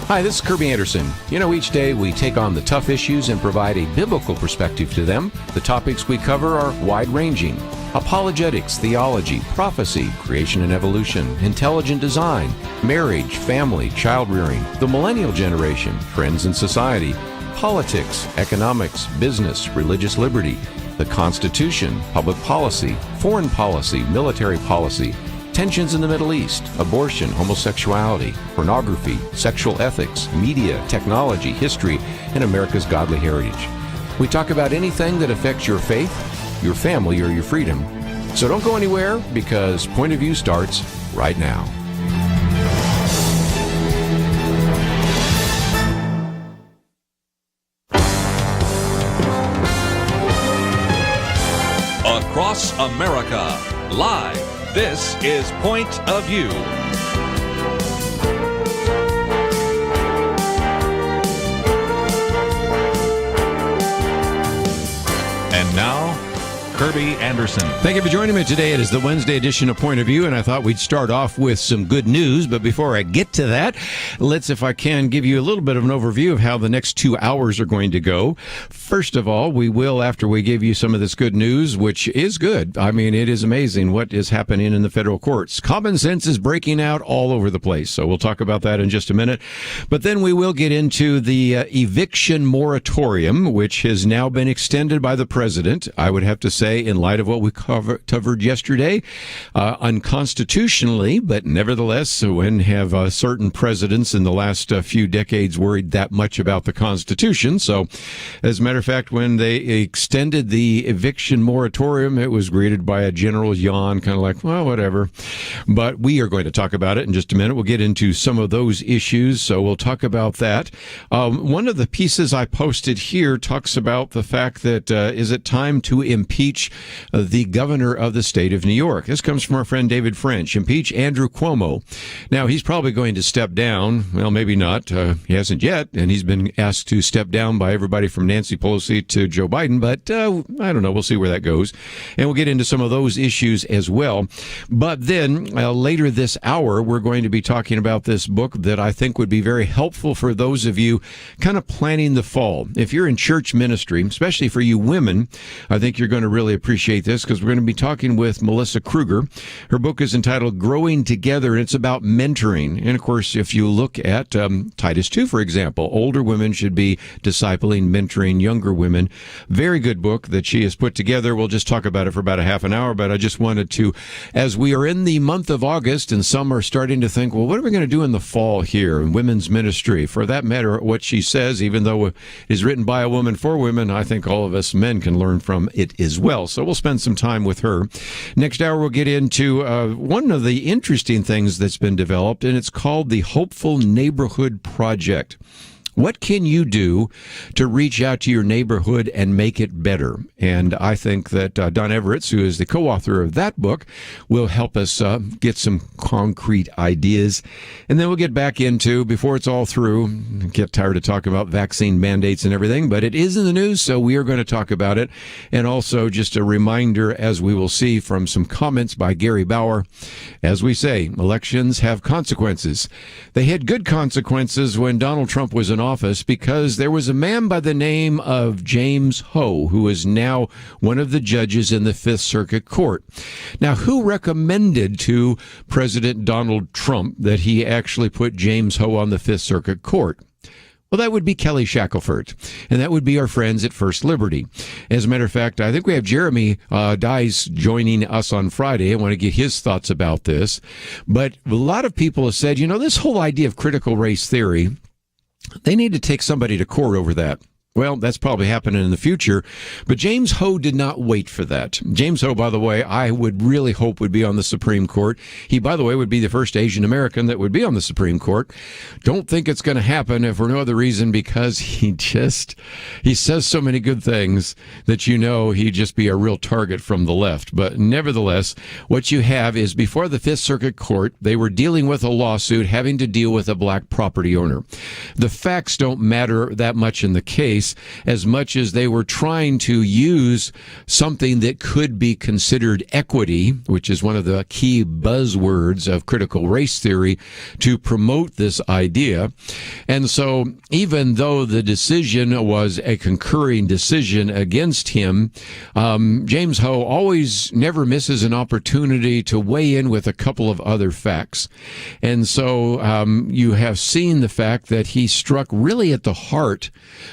Hi, this is Kerby Anderson. You know, each day we take on the tough issues and provide a biblical perspective to them. The topics we cover are wide-ranging. Apologetics, theology, prophecy, creation and evolution, intelligent design, marriage, family, child-rearing, the millennial generation, trends in society, politics, economics, business, religious liberty, the Constitution, public policy, foreign policy, military policy, tensions in the Middle East, abortion, homosexuality, pornography, sexual ethics, media, technology, history, and America's godly heritage. We talk about anything that affects your faith, your family, or your freedom. So don't go anywhere, because Point of View starts right now. Across America, live. This is Point of View. And now, Kerby Anderson. Thank you for joining me today. It is the Wednesday edition of Point of View, and I thought we'd start off with some good news. But before I get to that, let's, if I can, give you a little bit of an overview of how the next 2 hours are going to go. First of all, we will, after we give you some of this good news, which is good. I mean, it is amazing what is happening in the federal courts. Common sense is breaking out all over the place, so we'll talk about that in just a minute. But then we will get into the eviction moratorium, which has now been extended by the president. I would have to say, in light of what we covered yesterday, unconstitutionally, but nevertheless, when have certain presidents in the last few decades worried that much about the Constitution? So, as a matter of fact, when they extended the eviction moratorium, it was greeted by a general yawn, kind of like, well, whatever. But we are going to talk about it in just a minute. We'll get into some of those issues, so we'll talk about that. One of the pieces I posted here talks about the fact that is it time to impeach the governor of the state of New York. This comes from our friend David French. Impeach Andrew Cuomo. Now, he's probably going to step down. Well, maybe not. He hasn't yet, and he's been asked to step down by everybody from Nancy Pelosi to Joe Biden, but I don't know. We'll see where that goes. And we'll get into some of those issues as well. But then later this hour, we're going to be talking about this book that I think would be very helpful for those of you kind of planning the fall. If you're in church ministry, especially for you women, I think you're going to really appreciate this, because we're going to be talking with Melissa Kruger. Her book is entitled Growing Together, and it's about mentoring. And of course, if you look at Titus 2, for example, older women should be discipling, mentoring younger women. Very good book that she has put together. We'll just talk about it for about a half an hour, but I just wanted to, as we are in the month of August, and some are starting to think, well, what are we going to do in the fall here in women's ministry? For that matter, what she says, even though it is written by a woman for women, I think all of us men can learn from it as well. So we'll spend some time with her. Next hour, we'll get into one of the interesting things that's been developed, and it's called the Hopeful Neighborhood Project. What can you do to reach out to your neighborhood and make it better? And I think that Don Everts, who is the co-author of that book, will help us get some concrete ideas. And then we'll get back into, before it's all through, get tired of talking about vaccine mandates and everything, but it is in the news, so we are going to talk about it. And also just a reminder, as we will see from some comments by Gary Bauer, as we say, elections have consequences. They had good consequences when Donald Trump was in office, because there was a man by the name of James Ho, who is now one of the judges in the Fifth Circuit Court. Now, who recommended to President Donald Trump that he actually put James Ho on the Fifth Circuit Court? Well, that would be Kelly Shackelford, and that would be our friends at First Liberty. As a matter of fact, I think we have Jeremy Dice joining us on Friday. I want to get his thoughts about this. But a lot of people have said, you know, this whole idea of critical race theory, they need to take somebody to court over that. Well, that's probably happening in the future, but James Ho did not wait for that. James Ho, by the way, I would really hope would be on the Supreme Court. He, by the way, would be the first Asian American that would be on the Supreme Court. Don't think it's going to happen, if for no other reason, because he says so many good things that you know he'd just be a real target from the left. But nevertheless, what you have is, before the Fifth Circuit Court, they were dealing with a lawsuit having to deal with a black property owner. The facts don't matter that much in the case. race as much as they were trying to use something that could be considered equity, which is one of the key buzzwords of critical race theory, to promote this idea. And so even though the decision was a concurring decision against him, James Ho always never misses an opportunity to weigh in with a couple of other facts. And so you have seen the fact that he struck really at the heart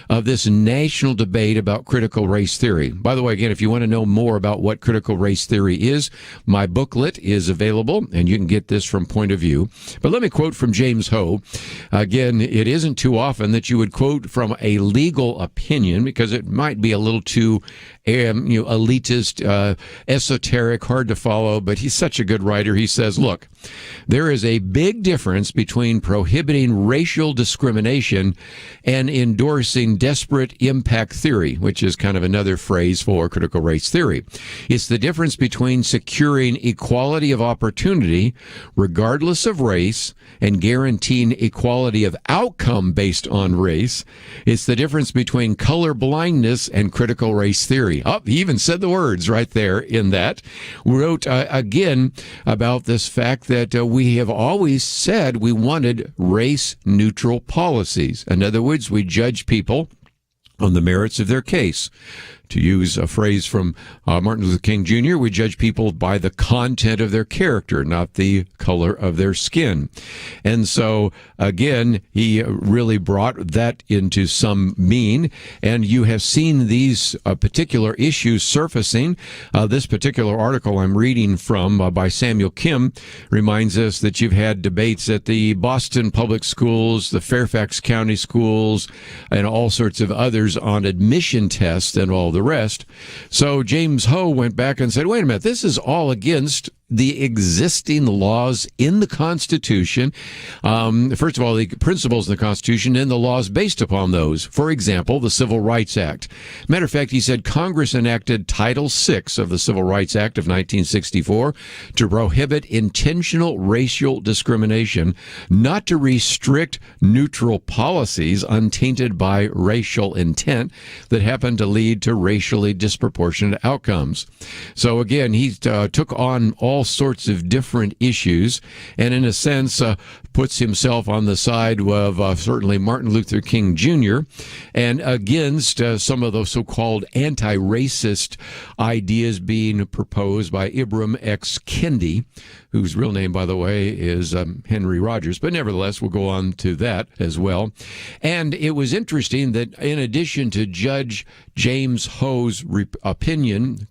of this national debate about critical race theory. By the way, again, if you want to know more about what critical race theory is, my booklet is available, and you can get this from Point of View. But let me quote from James Ho. Again, it isn't too often that you would quote from a legal opinion because it might be a little too elitist, esoteric, hard to follow, but he's such a good writer. He says, look, there is a big difference between prohibiting racial discrimination and endorsing disparate impact theory, which is kind of another phrase for critical race theory. It's the difference between securing equality of opportunity, regardless of race, and guaranteeing equality of outcome based on race. It's the difference between color blindness and critical race theory. Oh, he even said the words right there in that. Wrote again about this fact that we have always said we wanted race-neutral policies. In other words, we judge people on the merits of their case. To use a phrase from Martin Luther King Jr., we judge people by the content of their character, not the color of their skin. And so, again, he really brought that into some mean, and you have seen these particular issues surfacing. This particular article I'm reading from by Samuel Kim reminds us that you've had debates at the Boston Public Schools, the Fairfax County Schools, and all sorts of others on admission tests and all the rest. So James Ho went back and said, wait a minute, this is all against the existing laws in the Constitution. First of all, the principles in the Constitution and the laws based upon those. For example, the Civil Rights Act. Matter of fact, he said Congress enacted Title VI of the Civil Rights Act of 1964 to prohibit intentional racial discrimination, not to restrict neutral policies untainted by racial intent that happen to lead to racially disproportionate outcomes. So again, he took on all sorts of different issues, and in a sense puts himself on the side of certainly Martin Luther King Jr. and against some of those so-called anti-racist ideas being proposed by Ibram X. Kendi, whose real name, by the way, is Henry Rogers. But nevertheless, we'll go on to that as well. And it was interesting that in addition to Judge James Ho's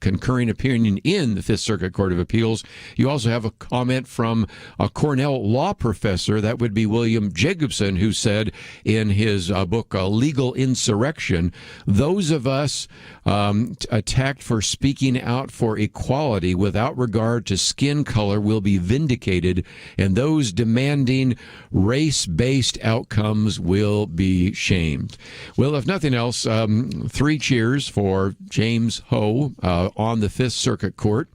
concurring opinion in the Fifth Circuit Court of Appeals, you also have a comment from a Cornell law professor, that would be William Jacobson, who said in his book, Legal Insurrection, those of us attacked for speaking out for equality without regard to skin color will be vindicated, and those demanding race-based outcomes will be shamed. Well, if nothing else, 3 cheers for James Ho on the Fifth Circuit Court.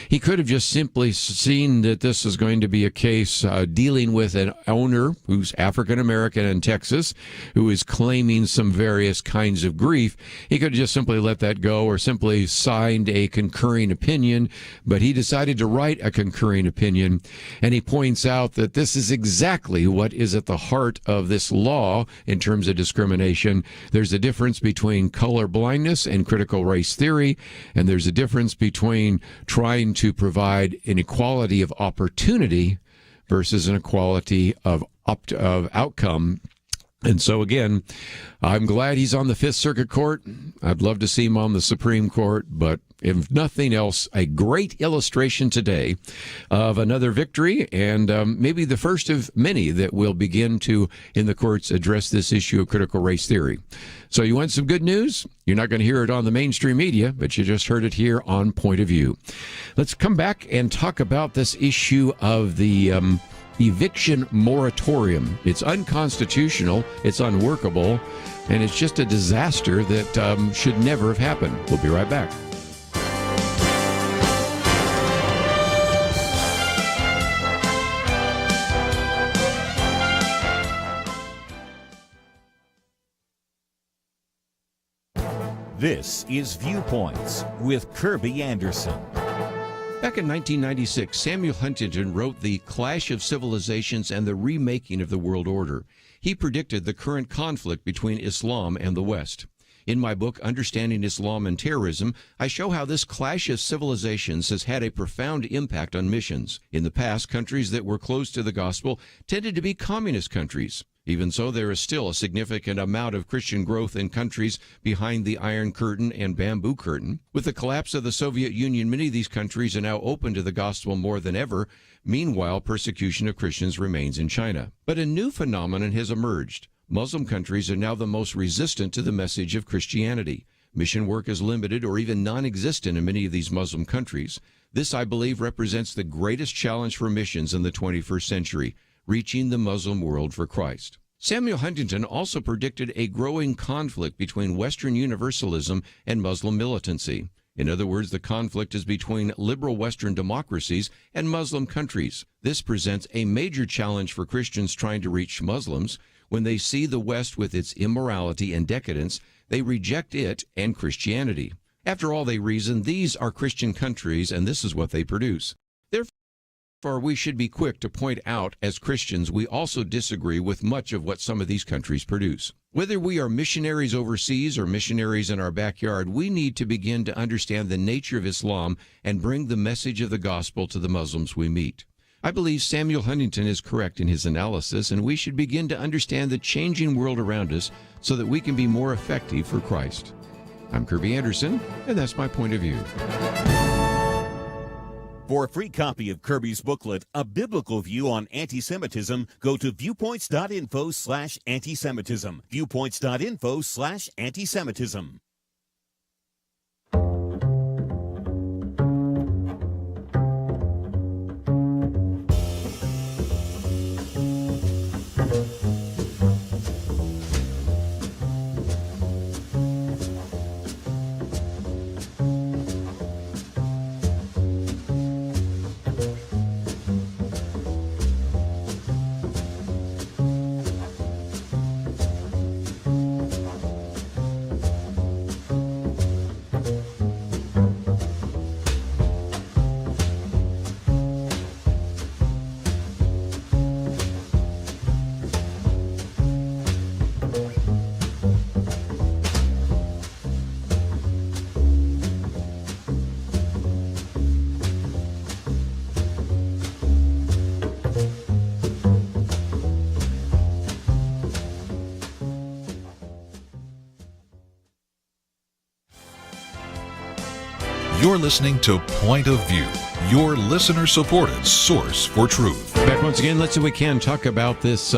He could have just simply seen that this is going to be a case dealing with an owner who's African-American in Texas, who is claiming some various kinds of grief. He could have just simply let that go or simply signed a concurring opinion, but he decided to write a concurring opinion, and he points out that this is exactly what is at the heart of this law in terms of discrimination. There's a difference between color blindness and critical race theory, and there's a difference between trying to provide an equality of opportunity versus an equality of outcome. And so, again, I'm glad he's on the Fifth Circuit Court. I'd love to see him on the Supreme Court, but if nothing else, a great illustration today of another victory and maybe the first of many that will begin to, in the courts, address this issue of critical race theory. So you want some good news? You're not going to hear it on the mainstream media, but you just heard it here on Point of View. Let's come back and talk about this issue of the eviction moratorium. It's unconstitutional, it's unworkable, and it's just a disaster that should never have happened. We'll be right back. This is Viewpoints with Kerby Anderson. Back in 1996, Samuel Huntington wrote The Clash of Civilizations and the Remaking of the World Order. He predicted the current conflict between Islam and the West. In my book, Understanding Islam and Terrorism, I show how this clash of civilizations has had a profound impact on missions. In the past, countries that were close to the gospel tended to be communist countries. Even so, there is still a significant amount of Christian growth in countries behind the Iron Curtain and Bamboo Curtain. With the collapse of the Soviet Union, many of these countries are now open to the gospel more than ever. Meanwhile, persecution of Christians remains in China. But a new phenomenon has emerged. Muslim countries are now the most resistant to the message of Christianity. Mission work is limited or even non-existent in many of these Muslim countries. This, I believe, represents the greatest challenge for missions in the 21st century, reaching the Muslim world for Christ. Samuel Huntington also predicted a growing conflict between Western universalism and Muslim militancy. In other words, the conflict is between liberal Western democracies and Muslim countries. This presents a major challenge for Christians trying to reach Muslims. When they see the West with its immorality and decadence, they reject it and Christianity. After all, they reason, these are Christian countries and this is what they produce. Therefore, we should be quick to point out, as Christians, we also disagree with much of what some of these countries produce. Whether we are missionaries overseas or missionaries in our backyard, we need to begin to understand the nature of Islam and bring the message of the gospel to the Muslims we meet. I believe Samuel Huntington is correct in his analysis, and we should begin to understand the changing world around us so that we can be more effective for Christ. I'm Kerby Anderson, and that's my point of view. For a free copy of Kerby's booklet, A Biblical View on Anti-Semitism, go to viewpoints.info/antisemitism. Viewpoints.info/antisemitism. You're listening to Point of View, your listener-supported source for truth. Back once again, let's see if we can talk about this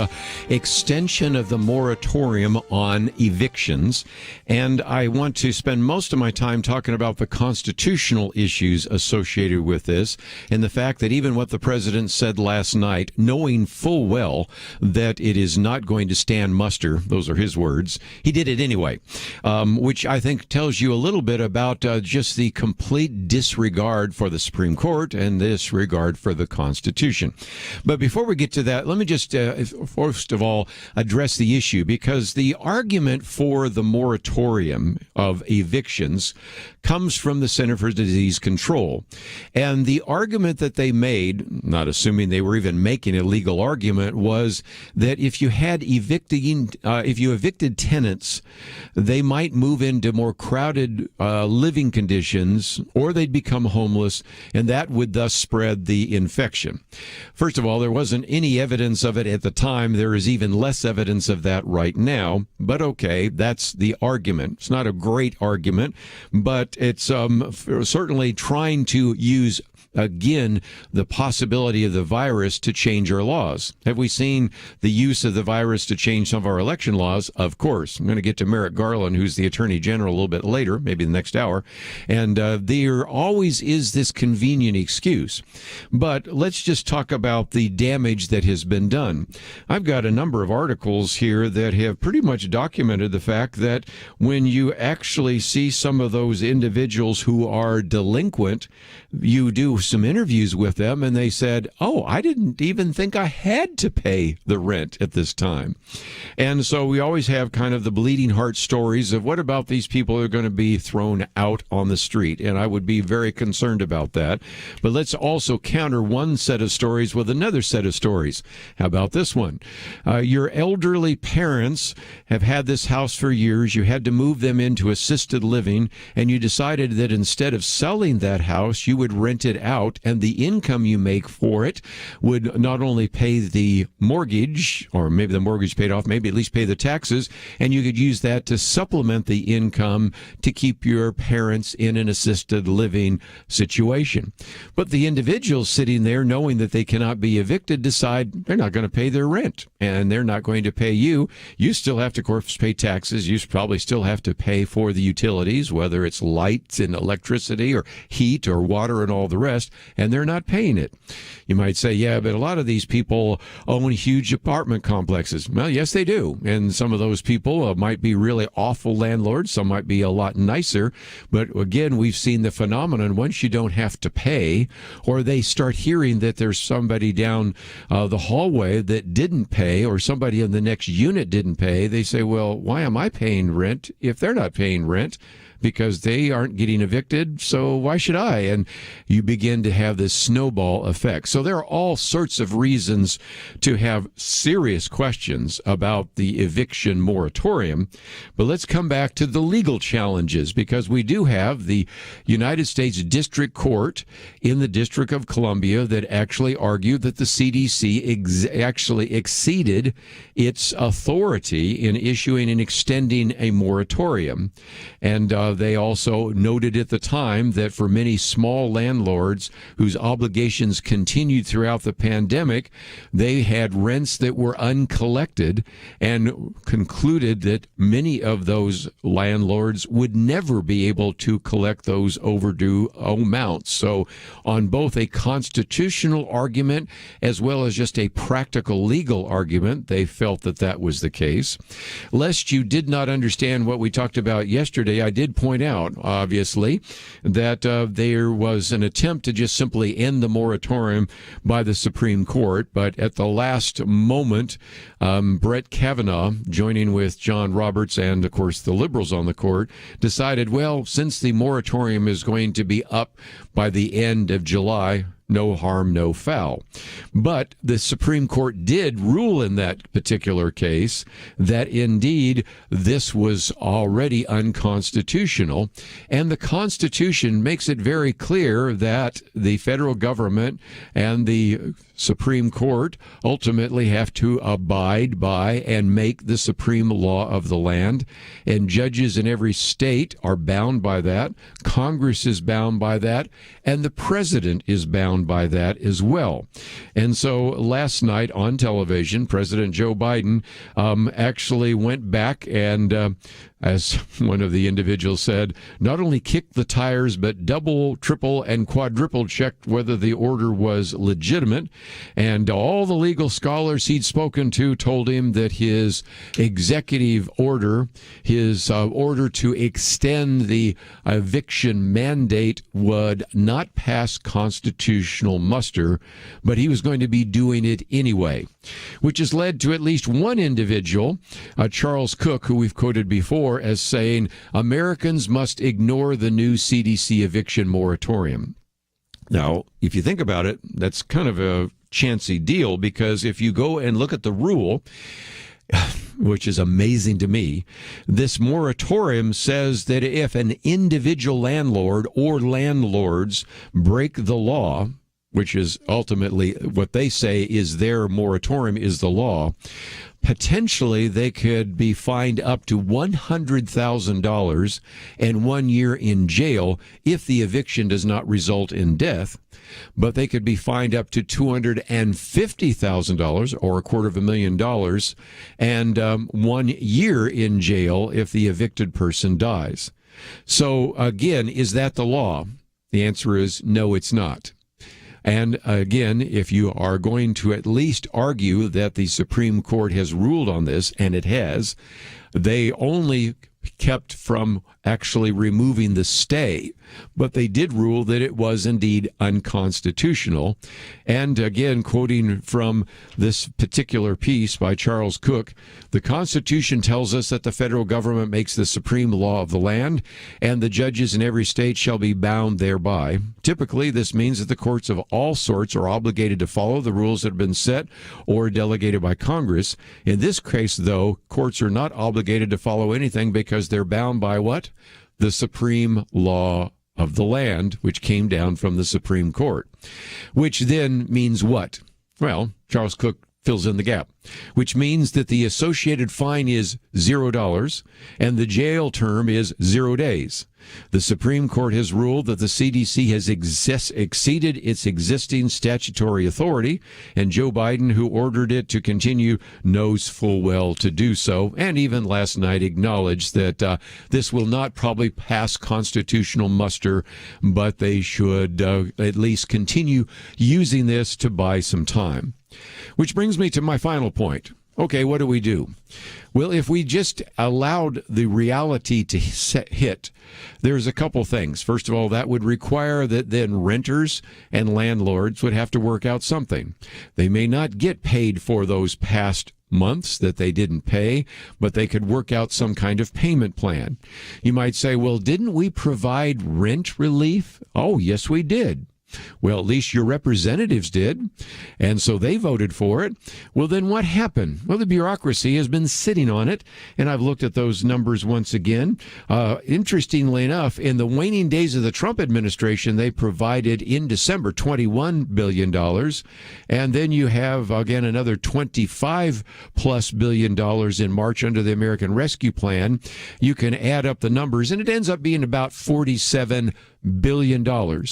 extension of the moratorium on evictions. And I want to spend most of my time talking about the constitutional issues associated with this and the fact that even what the president said last night, knowing full well that it is not going to stand muster, those are his words, he did it anyway, which I think tells you a little bit about just the complete disregard for the Supreme Court and disregard for the Constitution. But before we get to that, let me just, first of all, address the issue, because the argument for the moratorium of evictions comes from the Center for Disease Control. And the argument that they made, not assuming they were even making a legal argument, was that if you had if you evicted tenants, they might move into more crowded living conditions, or they'd become homeless, and that would thus spread the infection. First of all, there wasn't any evidence of it at the time. There is even less evidence of that right now. But okay, that's the argument. It's not a great argument, but it's certainly trying to use again the possibility of the virus to change our laws. Have we seen the use of the virus to change some of our election laws? Of course. I'm going to get to Merrick Garland, who's the Attorney General, a little bit later, maybe the next hour. And there always is this convenient excuse. But let's just talk about the damage that has been done. I've got a number of articles here that have pretty much documented the fact that when you actually see some of those individuals who are delinquent, you do some interviews with them, and they said, oh, I didn't even think I had to pay the rent at this time. And so we always have kind of the bleeding heart stories of what about these people who are going to be thrown out on the street? And I would be very concerned about that. But let's also counter one set of stories with another set of stories. How about this one? Your elderly parents have had this house for years. You had to move them into assisted living, and you decided that instead of selling that house, you would rent it out, and the income you make for it would not only pay the mortgage, or maybe the mortgage paid off, maybe at least pay the taxes, and you could use that to supplement the income to keep your parents in an assisted living situation. But the individuals sitting there, knowing that they cannot be evicted, decide they're not going to pay their rent, and they're not going to pay you. You still have to, of course, pay taxes. You probably still have to pay for the utilities, whether it's lights and electricity or heat or water and all the rest, and they're not paying it. You might say, yeah, but a lot of these people own huge apartment complexes. Well, yes, they do. And some of those people might be really awful landlords. Some might be a lot nicer. But again, we've seen the phenomenon once you don't have to pay, or they start hearing that there's somebody down the hallway that didn't pay, or somebody in the next unit didn't pay, they say, well, why am I paying rent if they're not paying rent? Because they aren't getting evicted, so why should I? And you begin to have this snowball effect. So there are all sorts of reasons to have serious questions about the eviction moratorium. But let's come back to the legal challenges, because we do have the United States District Court in the District of Columbia that actually argued that the CDC actually exceeded its authority in issuing and extending a moratorium. And they also noted at the time that for many small landlords whose obligations continued throughout the pandemic, they had rents that were uncollected, and concluded that many of those landlords would never be able to collect those overdue amounts. So on both a constitutional argument as well as just a practical legal argument, they felt that that was the case. Lest you did not understand what we talked about yesterday, I did point out, obviously, that there was an attempt to just simply end the moratorium by the Supreme Court, but at the last moment, Brett Kavanaugh, joining with John Roberts and, of course, the liberals on the court, decided, well, since the moratorium is going to be up by the end of July, no harm, no foul. But the Supreme Court did rule in that particular case that indeed this was already unconstitutional. And the Constitution makes it very clear that the federal government and the Supreme Court ultimately have to abide by and make the supreme law of the land. And judges in every state are bound by that. Congress is bound by that. And the president is bound by that as well. And so last night on television, President Joe Biden actually went back and, as one of the individuals said, not only kicked the tires, but double, triple, and quadruple checked whether the order was legitimate. And all the legal scholars he'd spoken to told him that his executive order, his order to extend the eviction mandate, would not pass constitutional muster, but he was going to be doing it anyway, which has led to at least one individual, Charles Cook, who we've quoted before, as saying Americans must ignore the new CDC eviction moratorium. Now, if you think about it, that's kind of a chancy deal, because if you go and look at the rule, which is amazing to me, this moratorium says that if an individual landlord or landlords break the law, which is ultimately what they say is their moratorium is the law, potentially they could be fined up to $100,000 and 1 year in jail if the eviction does not result in death. But they could be fined up to $250,000 or $250,000 and 1 year in jail if the evicted person dies. So again, is that the law? The answer is no, it's not. And again, if you are going to at least argue that the Supreme Court has ruled on this, and it has, they only kept from actually removing the stay, but they did rule that it was indeed unconstitutional. And again, quoting from this particular piece by Charles Cook, the Constitution tells us that the federal government makes the supreme law of the land, and the judges in every state shall be bound thereby. Typically, this means that the courts of all sorts are obligated to follow the rules that have been set or delegated by Congress. In this case, though, courts are not obligated to follow anything because they're bound by what? The supreme law of the land, which came down from the Supreme Court. Which then means what? Well, Charles Cook fills in the gap, which means that the associated fine is $0 and the jail term is 0 days. The Supreme Court has ruled that the CDC has exceeded its existing statutory authority, and Joe Biden, who ordered it to continue, knows full well to do so, and even last night acknowledged that this will not probably pass constitutional muster, but they should at least continue using this to buy some time. Which brings me to my final point. Okay, what do we do? Well, if we just allowed the reality to hit, there's a couple things. First of all, that would require that then renters and landlords would have to work out something. They may not get paid for those past months that they didn't pay, but they could work out some kind of payment plan. You might say, well, didn't we provide rent relief? Oh, yes, we did. Well, at least your representatives did, and so they voted for it. Well, then what happened? Well, the bureaucracy has been sitting on it, and I've looked at those numbers once again. Interestingly enough, in the waning days of the Trump administration, they provided in December $21 billion, and then you have, again, another $25+ billion in March under the American Rescue Plan. You can add up the numbers, and it ends up being about $47 billion.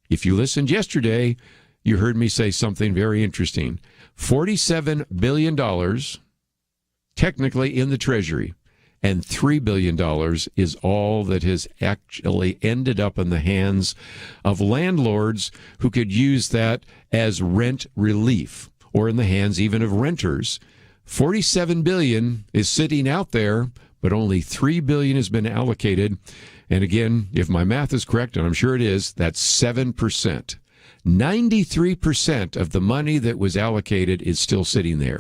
If you listened yesterday, you heard me say something very interesting. $47 billion technically in the Treasury, and $3 billion is all that has actually ended up in the hands of landlords who could use that as rent relief, or in the hands even of renters. $47 billion is sitting out there, but only $3 billion has been allocated. And again, if my math is correct, and I'm sure it is, that's 7%. 93% of the money that was allocated is still sitting there.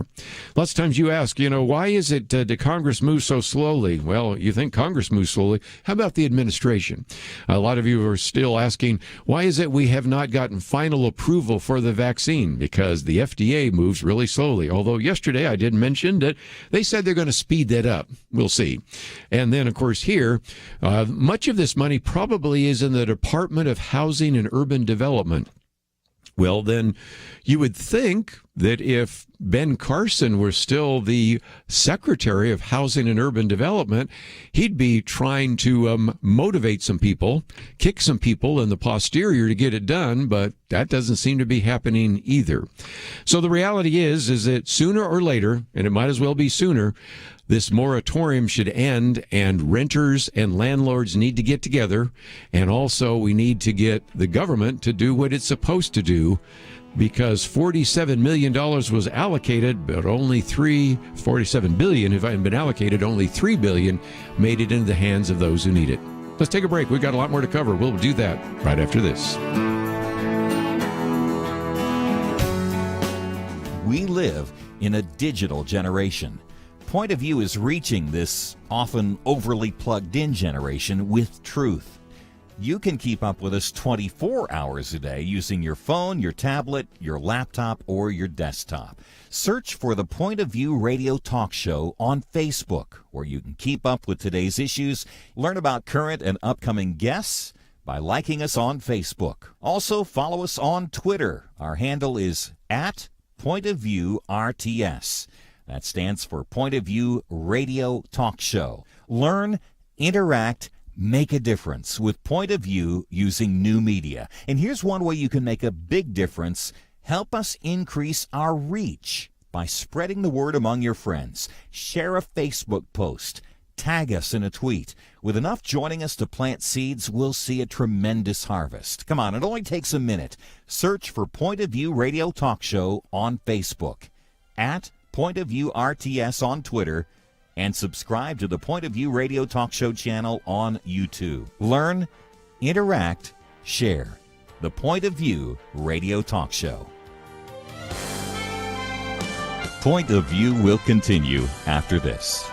Lots of times you ask, why is it, did Congress move so slowly? Well, you think Congress moves slowly. How about the administration? A lot of you are still asking, why is it we have not gotten final approval for the vaccine? Because the FDA moves really slowly. Although yesterday I did mention that they said they're going to speed that up. We'll see. And then, of course, here, much of this money probably is in the Department of Housing and Urban Development. Well, then you would think that if Ben Carson were still the Secretary of Housing and Urban Development, he'd be trying to motivate some people, kick some people in the posterior to get it done, but that doesn't seem to be happening either. So the reality is that sooner or later, and it might as well be sooner, this moratorium should end, and renters and landlords need to get together. And also we need to get the government to do what it's supposed to do, because $47 million was allocated, but only $47 billion have been allocated, only $3 billion made it into the hands of those who need it. Let's take a break. We've got a lot more to cover. We'll do that right after this. We live in a digital generation. Point of View is reaching this often overly plugged-in generation with truth. You can keep up with us 24 hours a day using your phone, your tablet, your laptop, or your desktop. Search for the Point of View radio talk show on Facebook, where you can keep up with today's issues, learn about current and upcoming guests by liking us on Facebook. Also, follow us on Twitter. Our handle is @PointOfViewRTS. That stands for Point of View Radio Talk Show. Learn, interact, make a difference with Point of View using new media. And here's one way you can make a big difference. Help us increase our reach by spreading the word among your friends. Share a Facebook post. Tag us in a tweet. With enough joining us to plant seeds, we'll see a tremendous harvest. Come on, it only takes a minute. Search for Point of View Radio Talk Show on Facebook. @Point of View RTS on Twitter, and subscribe to the Point of View Radio Talk Show channel on YouTube. Learn, interact, share. The Point of View Radio Talk Show. Point of View will continue after this.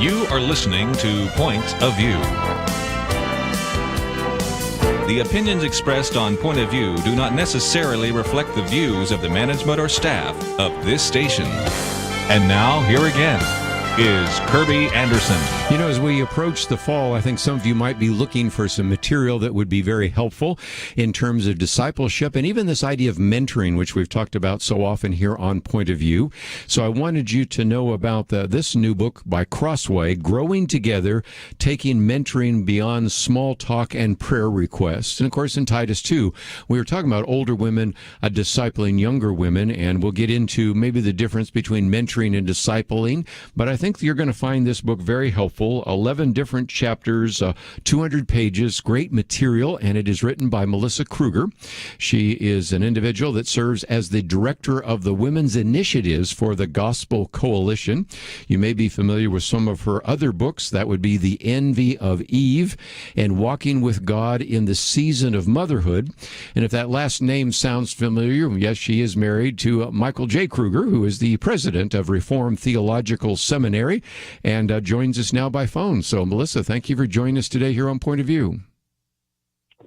You are listening to Point of View. The opinions expressed on Point of View do not necessarily reflect the views of the management or staff of this station. And now, here again, is Kerby Anderson. You know, as we approach the fall, I think some of you might be looking for some material that would be very helpful in terms of discipleship and even this idea of mentoring, which we've talked about so often here on Point of View. So I wanted you to know about this new book by Crossway, Growing Together, Taking Mentoring Beyond Small Talk and Prayer Requests. And of course, in Titus 2, we were talking about older women discipling younger women, and we'll get into maybe the difference between mentoring and discipling. But I think you're going to find this book very helpful. 11 different chapters, 200 pages, great material, and it is written by Melissa Kruger. She is an individual that serves as the director of the Women's Initiatives for the Gospel Coalition. You may be familiar with some of her other books. That would be The Envy of Eve and Walking with God in the Season of Motherhood. And if that last name sounds familiar, yes, she is married to Michael J. Kruger, who is the president of Reformed Theological Seminary, and joins us now by phone. So, Melissa, thank you for joining us today here on Point of View.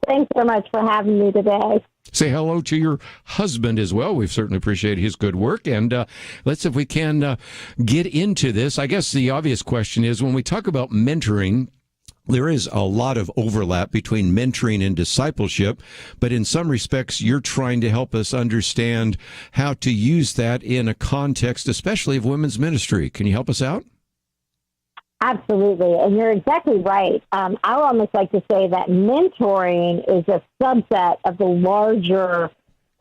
Thanks so much for having me today. Say hello to your husband as well. We've certainly appreciated his good work. And let's, if we can, get into this. I guess the obvious question is, when we talk about mentoring, there is a lot of overlap between mentoring and discipleship, but in some respects, you're trying to help us understand how to use that in a context, especially of women's ministry. Can you help us out? Absolutely. And you're exactly right. I would almost like to say that mentoring is a subset of the larger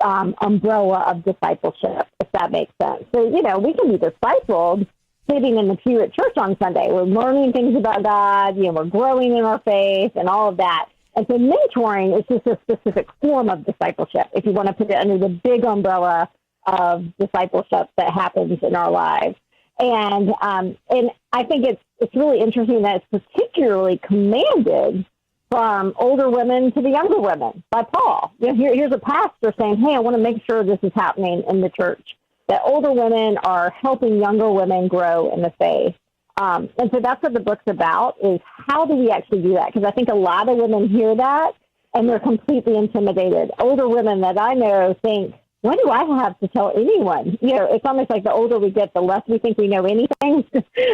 umbrella of discipleship, if that makes sense. So, you know, we can be discipled sitting in the pew at church on Sunday. We're learning things about God, you know, we're growing in our faith and all of that. And so mentoring is just a specific form of discipleship, if you want to put it under the big umbrella of discipleship that happens in our lives. And I think it's really interesting that it's particularly commanded from older women to the younger women by Paul. You know, here's a pastor saying, hey, I want to make sure this is happening in the church, that older women are helping younger women grow in the faith. And so that's what the book's about, is how do we actually do that? Because I think a lot of women hear that and they're completely intimidated. Older women that I know think, what do I have to tell anyone? You know, it's almost like the older we get, the less we think we know anything.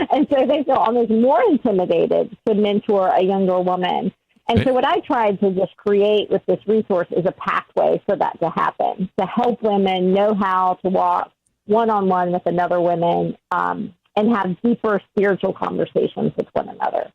And so they feel almost more intimidated to mentor a younger woman. And so what I tried to just create with this resource is a pathway for that to happen, to help women know how to walk one-on-one with another woman and have deeper spiritual conversations with one another.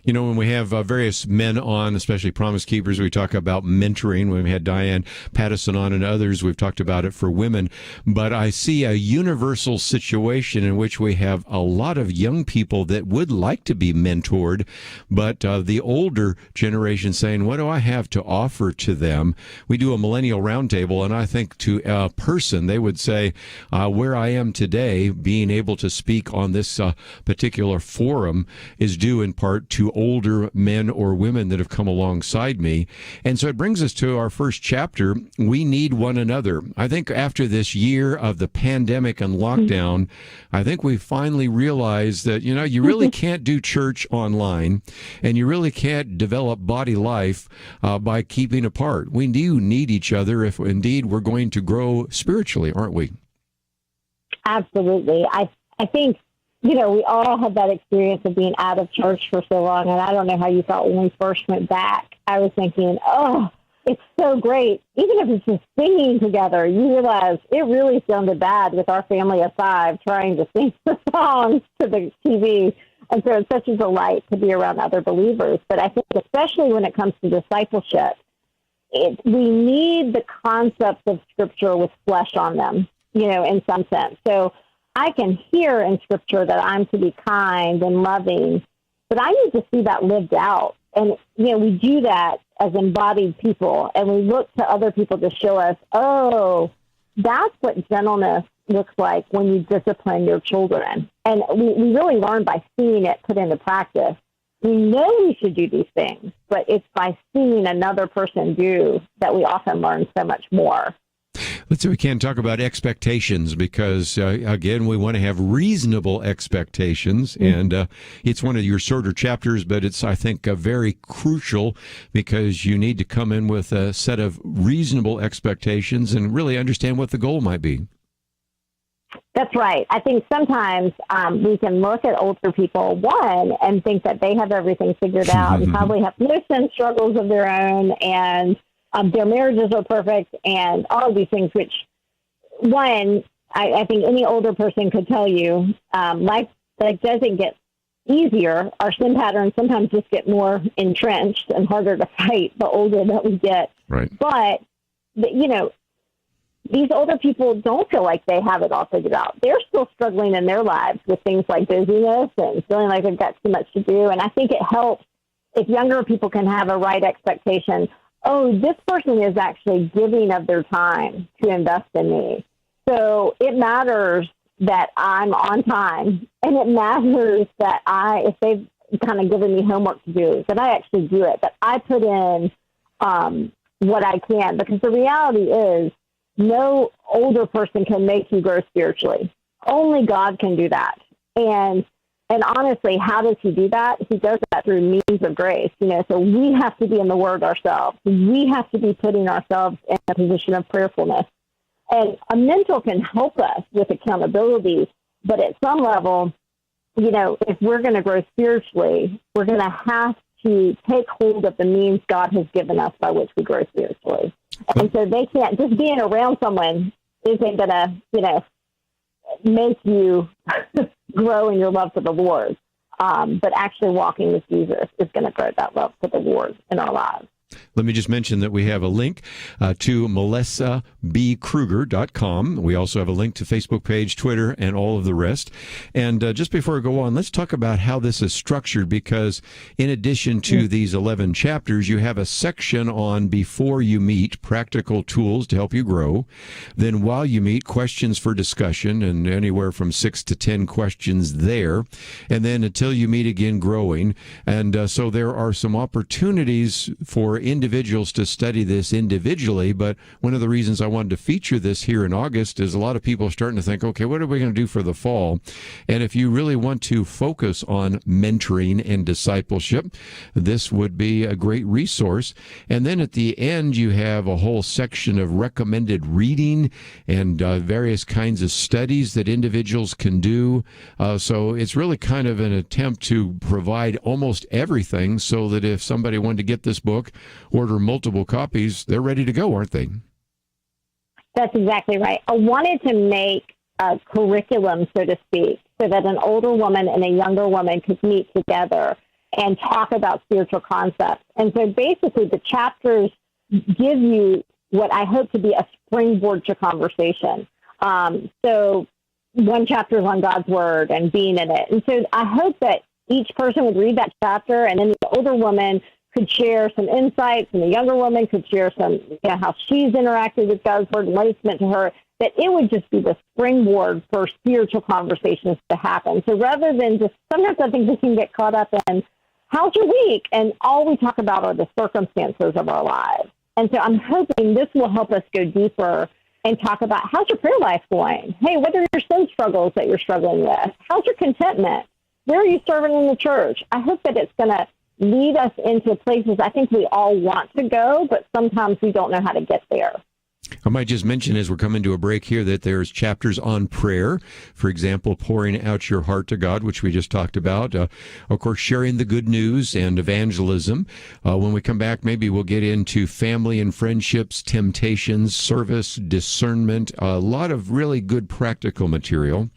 You know, when we have various men on, especially Promise Keepers, we talk about mentoring. When we had Diane Pattison on and others, we've talked about it for women. But I see a universal situation in which we have a lot of young people that would like to be mentored, but the older generation saying, what do I have to offer to them? We do a millennial roundtable, and I think to a person, they would say, where I am today, being able to speak on this particular forum is due in part to older men or women that have come alongside me. And so it brings us to our first chapter. We need one another. I think after this year of the pandemic and lockdown, I think we finally realized that, you know, you really can't do church online, and you really can't develop body life by keeping apart. We do need each other if indeed we're going to grow spiritually, aren't we? Absolutely. I think, you know, we all had that experience of being out of church for so long, and I don't know how you felt when we first went back. I was thinking, oh, it's so great. Even if it's just singing together, you realize it really sounded bad with our family of 5 trying to sing the songs to the TV. And so it's such a delight to be around other believers. But I think especially when it comes to discipleship, we need the concepts of Scripture with flesh on them, you know, in some sense. So I can hear in Scripture that I'm to be kind and loving, but I need to see that lived out. And, you know, we do that as embodied people, and we look to other people to show us, oh, that's what gentleness looks like when you discipline your children. And we really learn by seeing it put into practice. We know we should do these things, but it's by seeing another person do that we often learn so much more. Let's see if we can talk about expectations, because, again, we want to have reasonable expectations. And it's one of your shorter chapters, but it's, I think, very crucial, because you need to come in with a set of reasonable expectations and really understand what the goal might be. That's right. I think sometimes we can look at older people, one, and think that they have everything figured out and probably have no sin struggles of their own, and their marriages are perfect, and all of these things, which, one, I think any older person could tell you, life doesn't get easier. Our sin patterns sometimes just get more entrenched and harder to fight the older that we get. Right. But, these older people don't feel like they have it all figured out. They're still struggling in their lives with things like busyness and feeling like they've got too much to do. And I think it helps if younger people can have a right expectation. Oh, this person is actually giving of their time to invest in me. So it matters that I'm on time, and it matters that if they've kind of given me homework to do, that I actually do it, that I put in what I can. Because the reality is, no older person can make you grow spiritually. Only God can do that. And honestly, how does he do that? He does that through means of grace. So we have to be in the Word ourselves. We have to be putting ourselves in a position of prayerfulness. And a mentor can help us with accountability, but at some level, if we're going to grow spiritually, we're going to have to take hold of the means God has given us by which we grow spiritually. And so they can't, just being around someone isn't going to, make you grow in your love for the Lord. But actually walking with Jesus is going to grow that love for the Lord in our lives. Let me just mention that we have a link to melissabkruger.com. We also have a link to Facebook page, Twitter, and all of the rest. And just before I go on, let's talk about how this is structured, because in addition to these 11 chapters, you have a section on Before You Meet, practical tools to help you grow. Then While You Meet, questions for discussion, and anywhere from 6 to 10 questions there. And then Until You Meet Again, growing. And so there are some opportunities for individuals to study this individually, but one of the reasons I wanted to feature this here in August is a lot of people are starting to think, okay, what are we going to do for the fall? And if you really want to focus on mentoring and discipleship, this would be a great resource. And then at the end, you have a whole section of recommended reading and various kinds of studies that individuals can do. So it's really kind of an attempt to provide almost everything so that if somebody wanted to get this book, order multiple copies, they're ready to go, aren't they? That's exactly right. I wanted to make a curriculum, so to speak, so that an older woman and a younger woman could meet together and talk about spiritual concepts. And so basically the chapters give you what I hope to be a springboard to conversation. So one chapter is on God's Word and being in it. And so I hope that each person would read that chapter, and then the older woman could share some insights, and the younger woman could share some, how she's interacted with God's Word and what it's meant to her, that it would just be the springboard for spiritual conversations to happen. So rather than just, sometimes I think we can get caught up in, how's your week? And all we talk about are the circumstances of our lives. And so I'm hoping this will help us go deeper and talk about, how's your prayer life going? Hey, what are your sin struggles that you're struggling with? How's your contentment? Where are you serving in the church? I hope that it's going to lead us into places I think we all want to go, but sometimes we don't know how to get there. I might just mention as we're coming to a break here that there's chapters on prayer. For example, pouring out your heart to God, which we just talked about. Of course, sharing the good news and evangelism. When we come back, maybe we'll get into family and friendships, temptations, service, discernment, a lot of really good practical material.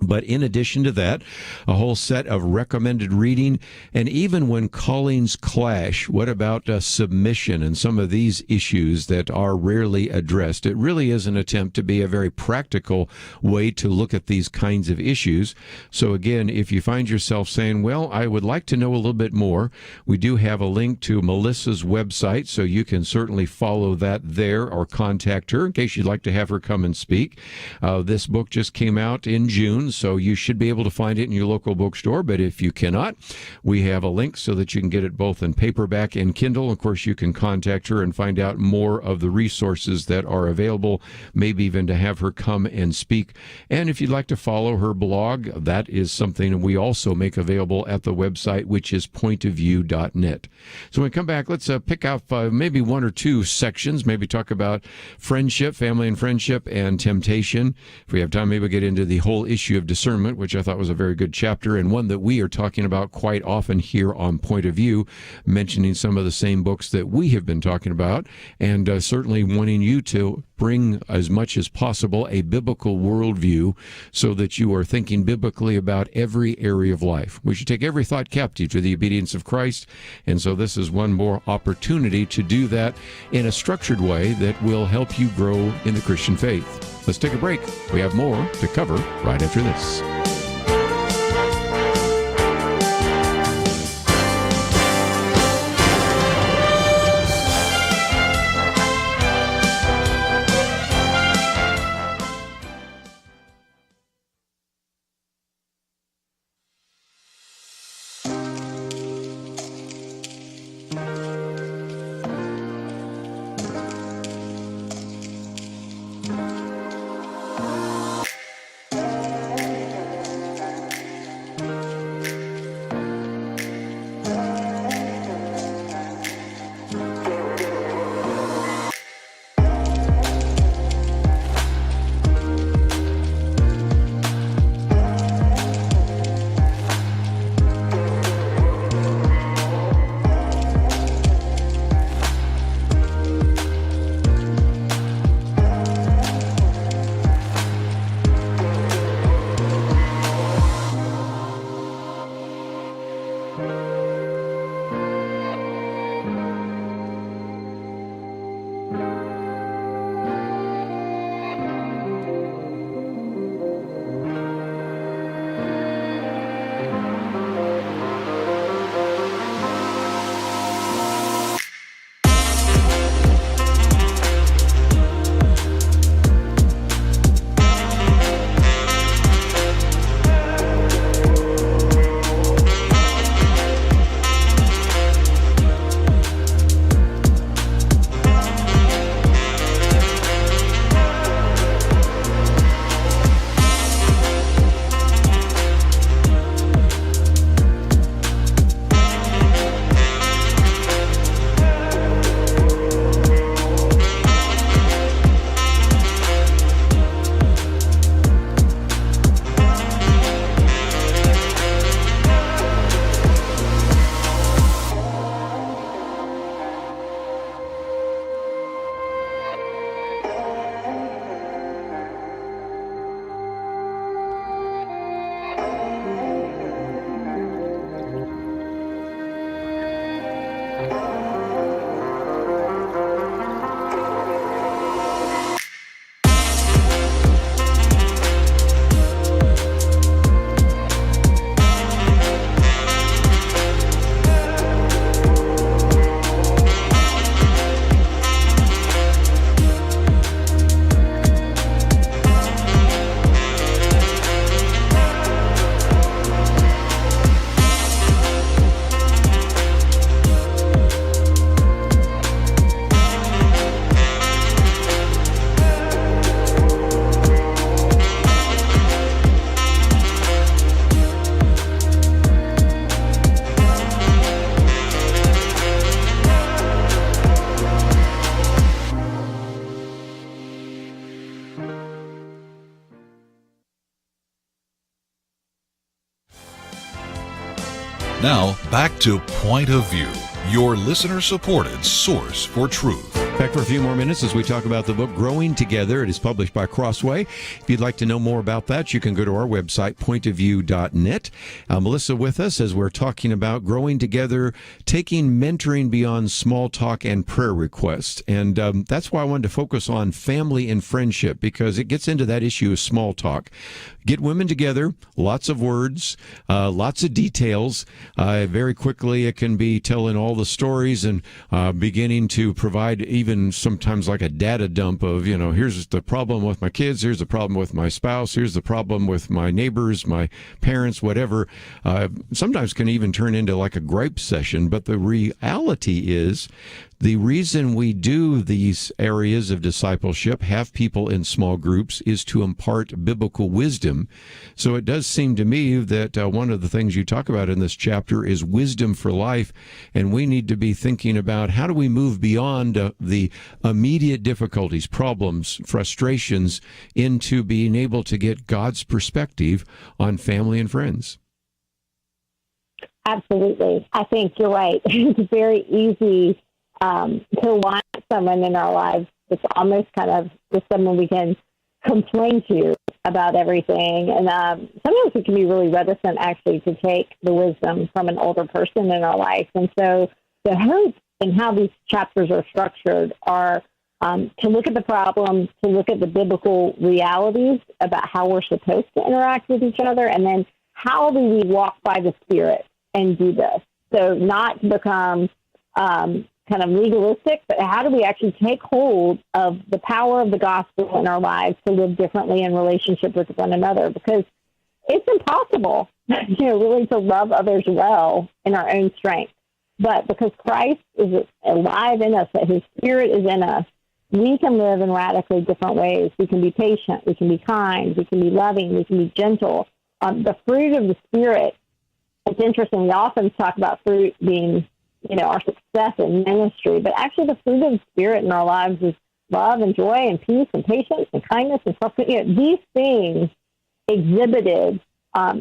But in addition to that, a whole set of recommended reading. And even when callings clash, what about submission and some of these issues that are rarely addressed? It really is an attempt to be a very practical way to look at these kinds of issues. So again, if you find yourself saying, well, I would like to know a little bit more, we do have a link to Melissa's website, so you can certainly follow that there or contact her in case you'd like to have her come and speak. This book just came out in June, so you should be able to find it in your local bookstore. But if you cannot, we have a link so that you can get it both in paperback and Kindle. Of course, you can contact her and find out more of the resources that are available, maybe even to have her come and speak. And if you'd like to follow her blog, that is something we also make available at the website, which is pointofview.net. So when we come back, let's pick out maybe one or two sections, maybe talk about friendship, family and friendship, and temptation. If we have time, maybe we'll get into the whole issue of discernment, which I thought was a very good chapter, and one that we are talking about quite often here on Point of View, mentioning some of the same books that we have been talking about, and certainly wanting you to bring as much as possible a biblical worldview so that you are thinking biblically about every area of life. We should take every thought captive to the obedience of Christ, and so this is one more opportunity to do that in a structured way that will help you grow in the Christian faith. Let's take a break. We have more to cover right after this. Now, back to Point of View, your listener-supported source for truth. Back for a few more minutes as we talk about the book Growing Together. It is published by Crossway. If you'd like to know more about that, you can go to our website, pointofview.net. Melissa with us as we're talking about Growing Together, taking mentoring beyond small talk and prayer requests. And that's why I wanted to focus on family and friendship, because it gets into that issue of small talk. Get women together, lots of words, lots of details. Very quickly, it can be telling all the stories and beginning to provide even even sometimes like a data dump of, here's the problem with my kids, here's the problem with my spouse, here's the problem with my neighbors, my parents, whatever, sometimes can even turn into like a gripe session. But the reality is, the reason we do these areas of discipleship, have people in small groups, is to impart biblical wisdom. So it does seem to me that one of the things you talk about in this chapter is wisdom for life, and we need to be thinking about how do we move beyond the immediate difficulties, problems, frustrations, into being able to get God's perspective on family and friends. Absolutely. I think you're right. It's very easy to want someone in our lives that's almost kind of just someone we can complain to about everything. And sometimes we can be really reticent, actually, to take the wisdom from an older person in our life. And so the hope in how these chapters are structured are to look at the problem, to look at the biblical realities about how we're supposed to interact with each other, and then how do we walk by the Spirit and do this? So not to become kind of legalistic, but how do we actually take hold of the power of the gospel in our lives to live differently in relationship with one another? Because it's impossible, really to love others well in our own strength. But because Christ is alive in us, that his Spirit is in us, we can live in radically different ways. We can be patient, we can be kind, we can be loving, we can be gentle. The fruit of the Spirit, it's interesting, we often talk about fruit being our success in ministry, but actually the fruit of the Spirit in our lives is love and joy and peace and patience and kindness and these things exhibited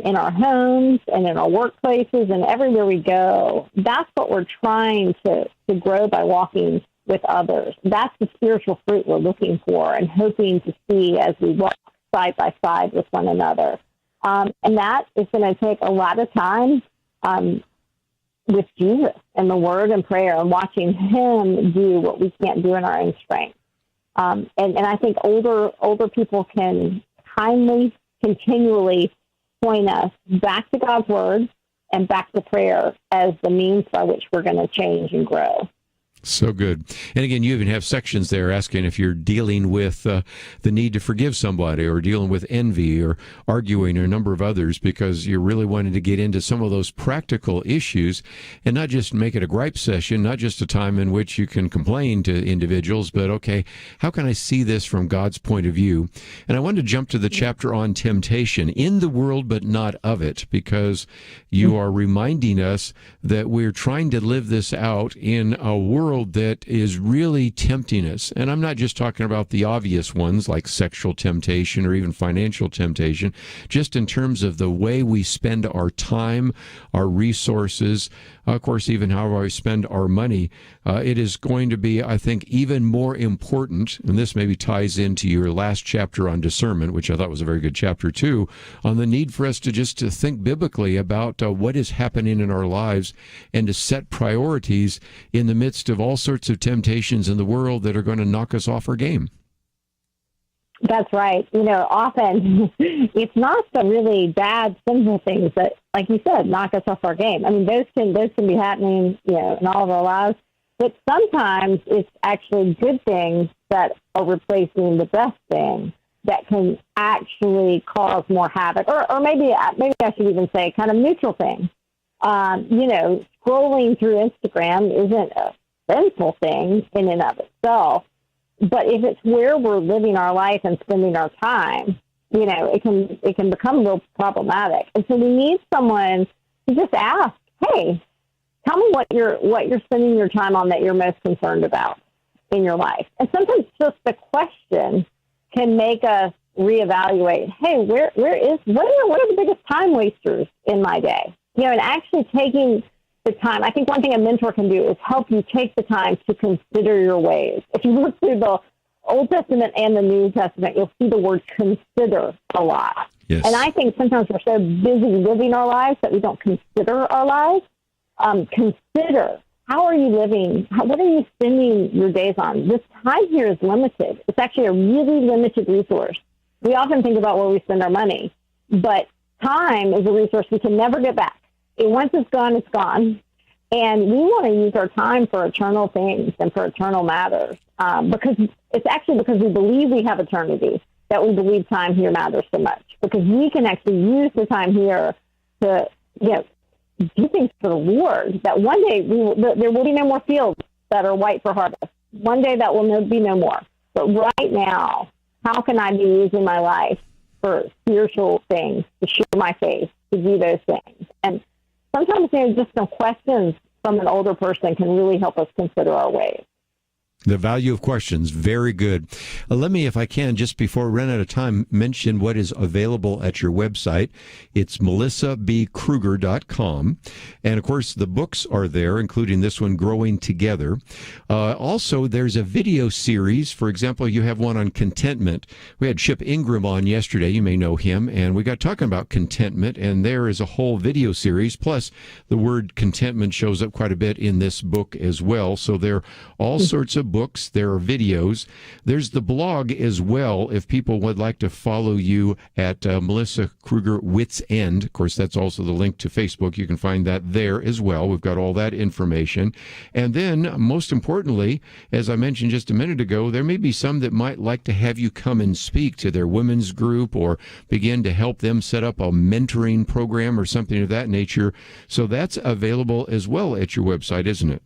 in our homes and in our workplaces and everywhere we go. That's what we're trying to grow by walking with others. That's the spiritual fruit we're looking for and hoping to see as we walk side by side with one another. And that is going to take a lot of time with Jesus and the Word and prayer and watching him do what we can't do in our own strength. And I think older people can kindly, continually point us back to God's Word and back to prayer as the means by which we're going to change and grow. So good. And again, you even have sections there asking if you're dealing with the need to forgive somebody or dealing with envy or arguing or a number of others, because you're really wanting to get into some of those practical issues and not just make it a gripe session, not just a time in which you can complain to individuals, but okay, how can I see this from God's point of view? And I wanted to jump to the chapter on temptation, in the world but not of it, because you are reminding us that we're trying to live this out in a world that is really tempting us. And I'm not just talking about the obvious ones like sexual temptation or even financial temptation, just in terms of the way we spend our time, our resources, of course, even how we spend our money. It is going to be, I think, even more important, and this maybe ties into your last chapter on discernment, which I thought was a very good chapter too, on the need for us to think biblically about what is happening in our lives and to set priorities in the midst of all sorts of temptations in the world that are going to knock us off our game. That's right. Often it's not the really bad, sinful things that, like you said, knock us off our game. I mean, those can be happening, in all of our lives. But sometimes it's actually good things that are replacing the best thing that can actually cause more havoc, or maybe I should even say kind of neutral things. Scrolling through Instagram isn't a sinful thing in and of itself. But if it's where we're living our life and spending our time, it can become real problematic. And so we need someone to just ask, hey, tell me what you're spending your time on that you're most concerned about in your life. And sometimes just the question can make us reevaluate, hey, what are the biggest time wasters in my day? And actually taking the time. I think one thing a mentor can do is help you take the time to consider your ways. If you look through the Old Testament and the New Testament, you'll see the word consider a lot. Yes. And I think sometimes we're so busy living our lives that we don't consider our lives. Consider, how are you living? What are you spending your days on? This time here is limited. It's actually a really limited resource. We often think about where we spend our money, but time is a resource we can never get back. Once it's gone, it's gone. And we want to use our time for eternal things and for eternal matters. because it's actually because we believe we have eternity that we believe time here matters so much, because we can actually use the time here to, do things for the Lord, that one day there will be no more fields that are white for harvest. One day that will be no more. But right now, how can I be using my life for spiritual things, to share my faith, to do those things? And sometimes just some questions from an older person can really help us consider our ways. The value of questions, very good. Let me, if I can, just before we run out of time, mention what is available at your website. It's melissabkruger.com. And, of course, the books are there, including this one, Growing Together. Also, there's a video series. For example, you have one on contentment. We had Chip Ingram on yesterday. You may know him. And we got talking about contentment, and there is a whole video series. Plus, the word contentment shows up quite a bit in this book as well. So there are all sorts of books, there are videos. There's the blog as well, if people would like to follow you at Melissa Kruger Wits End. Of course, that's also the link to Facebook. You can find that there as well. We've got all that information. And then, most importantly, as I mentioned just a minute ago, there may be some that might like to have you come and speak to their women's group or begin to help them set up a mentoring program or something of that nature. So that's available as well at your website, isn't it?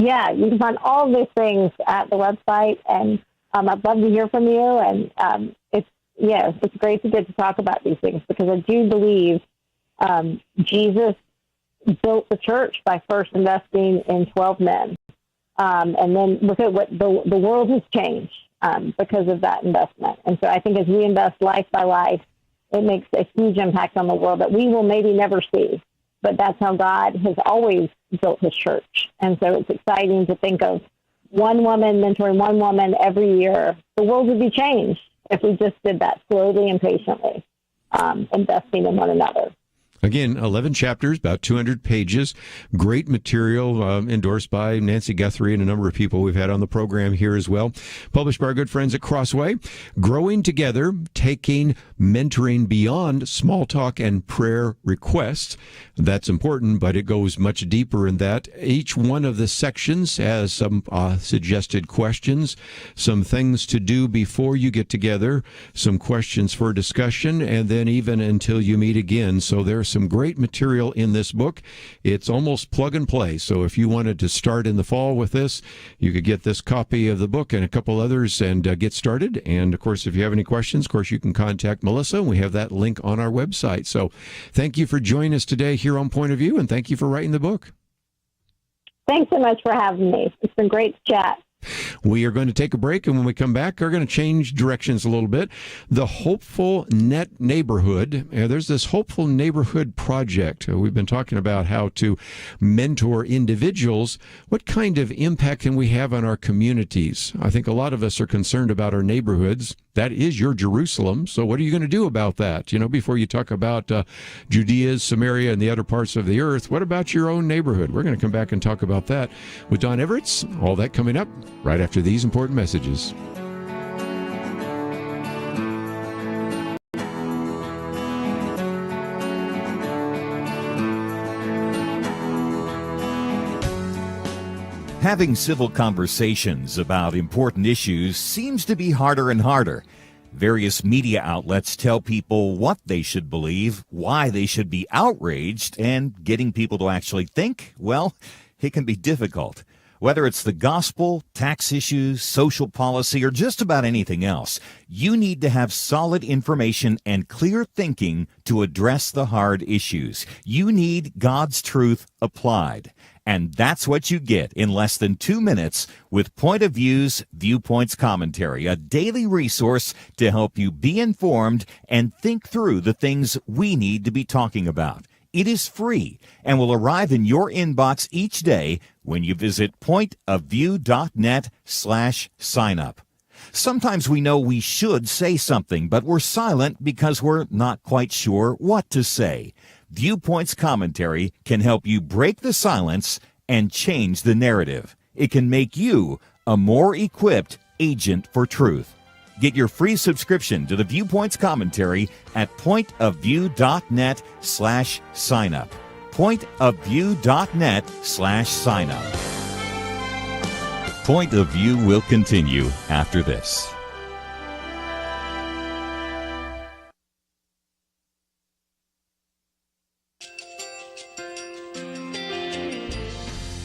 Yeah, you can find all of those things at the website, and I'd love to hear from you. And it's great to get to talk about these things, because I do believe Jesus built the church by first investing in 12 men, and then look at what the world has changed because of that investment. And so I think as we invest life by life, it makes a huge impact on the world that we will maybe never see. But that's how God has always built his church. And so it's exciting to think of one woman mentoring one woman every year. The world would be changed if we just did that slowly and patiently, investing in one another. Again, 11 chapters, about 200 pages. Great material, endorsed by Nancy Guthrie and a number of people we've had on the program here as well. Published by our good friends at Crossway. Growing Together, taking mentoring beyond small talk and prayer requests. That's important, but it goes much deeper in that. Each one of the sections has some suggested questions, some things to do before you get together, some questions for discussion, and then even until you meet again. So there's some great material in this book. It's almost plug and play. So if you wanted to start in the fall with this, you could get this copy of the book and a couple others and get started. And of course, if you have any questions, of course, you can contact Melissa. We have that link on our website. So thank you for joining us today here on Point of View, and thank you for writing the book. Thanks so much for having me. It's been great to chat. We are going to take a break, and when we come back, we're going to change directions a little bit. The Hopeful Net Neighborhood. There's this Hopeful Neighborhood project. We've been talking about how to mentor individuals. What kind of impact can we have on our communities? I think a lot of us are concerned about our neighborhoods. That is your Jerusalem. So what are you going to do about that? Before you talk about Judea, Samaria, and the other parts of the earth, what about your own neighborhood? We're going to come back and talk about that with Don Everts. All that coming up right after these important messages. Having civil conversations about important issues seems to be harder and harder. Various media outlets tell people what they should believe, why they should be outraged, and getting people to actually think, well, it can be difficult. Whether it's the gospel, tax issues, social policy, or just about anything else, you need to have solid information and clear thinking to address the hard issues. You need God's truth applied. And that's what you get in less than 2 minutes with Point of View's Viewpoints Commentary, a daily resource to help you be informed and think through the things we need to be talking about. It is free and will arrive in your inbox each day when you visit pointofview.net/signup. Sometimes we know we should say something, but we're silent because we're not quite sure what to say. Viewpoints Commentary can help you break the silence and change the narrative. It can make you a more equipped agent for truth. Get your free subscription to the Viewpoints Commentary at pointofview.net/signup. pointofview.net/signup. Point of View will continue after this.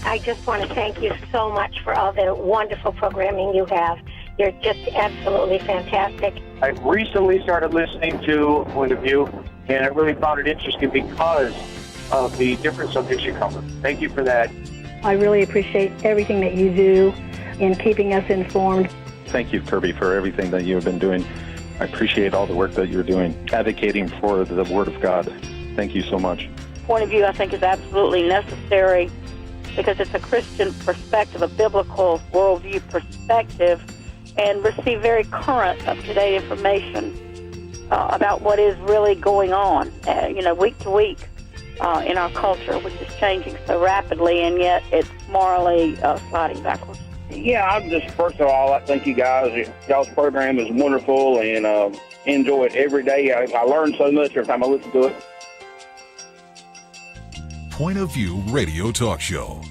I just want to thank you so much for all the wonderful programming you have. You're just absolutely fantastic. I recently started listening to Point of View, and I really found it interesting because of the different subjects you cover. Thank you for that. I really appreciate everything that you do in keeping us informed. Thank you, Kerby, for everything that you have been doing. I appreciate all the work that you're doing, advocating for the Word of God. Thank you so much. Point of View, I think, is absolutely necessary because it's a Christian perspective, a biblical worldview perspective, and receive very current, up-to-date information about what is really going on, week to week in our culture, which is changing so rapidly, and yet it's morally sliding backwards. Yeah, I'm just, first of all, I thank you guys. Y'all's program is wonderful, and enjoy it every day. I learn so much every time I listen to it. Point of View Radio Talk Show.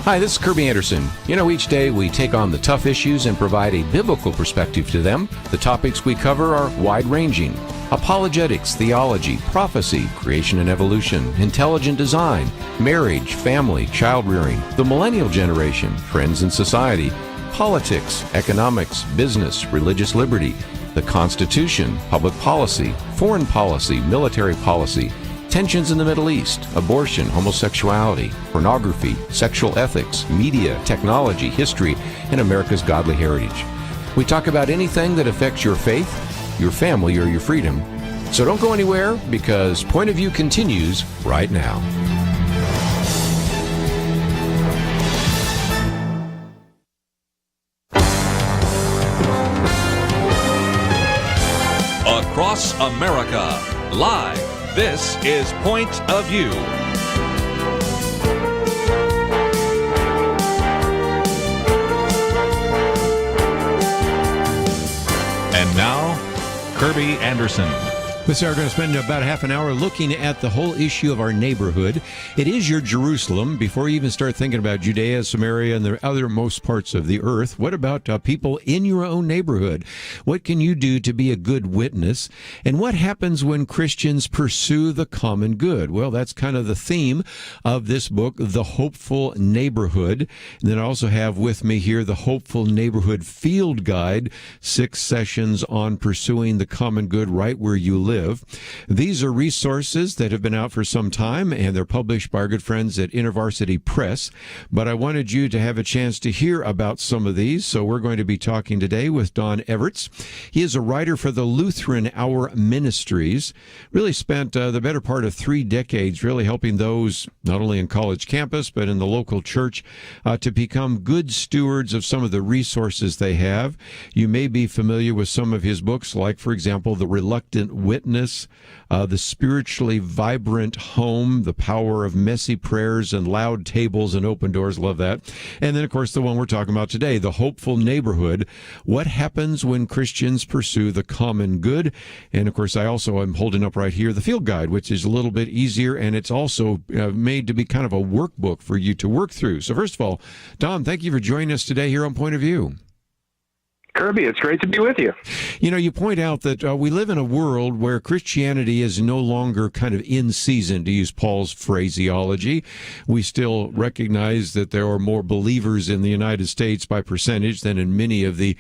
Hi, this is Kerby Anderson. You know, each day we take on the tough issues and provide a biblical perspective to them. The topics we cover are wide-ranging: apologetics, theology, prophecy, creation and evolution, intelligent design, marriage, family, child-rearing, the millennial generation, trends in society, politics, economics, business, religious liberty, the Constitution, public policy, foreign policy, military policy, tensions in the Middle East, abortion, homosexuality, pornography, sexual ethics, media, technology, history, and America's godly heritage. We talk about anything that affects your faith, your family, or your freedom. So don't go anywhere, because Point of View continues right now. Across America, live. This is Point of View. And now, Kerby Anderson. This hour, we're going to spend about half an hour looking at the whole issue of our neighborhood. It is your Jerusalem. Before you even start thinking about Judea, Samaria, and the othermost parts of the earth, what about people in your own neighborhood? What can you do to be a good witness? And what happens when Christians pursue the common good? Well, that's kind of the theme of this book, The Hopeful Neighborhood. And then I also have with me here the Hopeful Neighborhood Field Guide, 6 sessions on pursuing the common good right where you live. These are resources that have been out for some time, and they're published by our good friends at InterVarsity Press. But I wanted you to have a chance to hear about some of these, so we're going to be talking today with Don Everts. He is a writer for the Lutheran Hour Ministries, really spent the better part of 3 decades really helping those, not only in college campus, but in the local church, to become good stewards of some of the resources they have. You may be familiar with some of his books, like, for example, The Reluctant Witness, The Spiritually Vibrant Home, The Power of Messy Prayers and Loud Tables and Open Doors. Love that. And then, of course, the one we're talking about today, The Hopeful Neighborhood, What Happens When Christians Pursue the Common Good. And, of course, I also am holding up right here the Field Guide, which is a little bit easier, and it's also made to be kind of a workbook for you to work through. So, first of all, Don, thank you for joining us today here on Point of View. Kerby, it's great to be with you. You know, you point out that we live in a world where Christianity is no longer kind of in season, to use Paul's phraseology. We still recognize that there are more believers in the United States by percentage than in many of the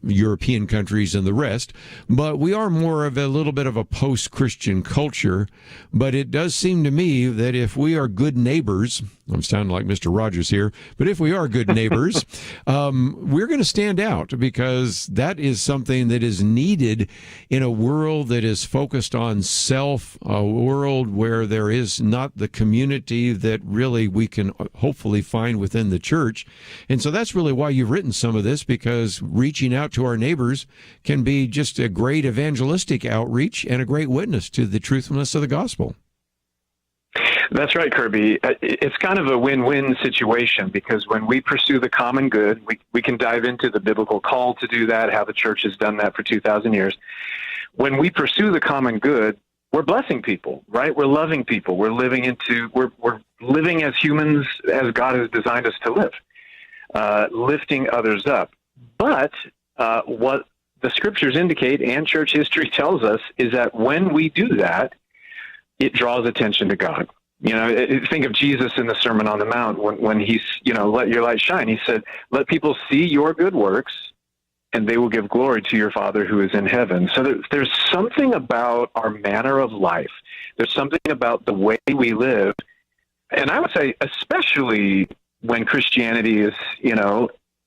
European countries and the rest. But we are more of a little bit of a post-Christian culture. But it does seem to me that if we are good neighbors, I'm sounding like Mr. Rogers here, but if we are good neighbors, we're going to stand out, because that is something that is needed in a world that is focused on self, a world where there is not the community that really we can hopefully find within the church. And so that's really why you've written some of this, because reaching out to our neighbors can be just a great evangelistic outreach and a great witness to the truthfulness of the gospel. That's right, Kerby. It's kind of a win-win situation, because when we pursue the common good, we can dive into the biblical call to do that, how the church has done that for 2,000 years. When we pursue the common good, we're blessing people, right? We're loving people. We're living as humans as God has designed us to live, lifting others up. But what the scriptures indicate and church history tells us is that when we do that, it draws attention to God. You know, think of Jesus in the Sermon on the Mount when he's, let your light shine. He said, let people see your good works, and they will give glory to your Father who is in heaven. So there's something about our manner of life. There's something about the way we live. And I would say, especially when Christianity is,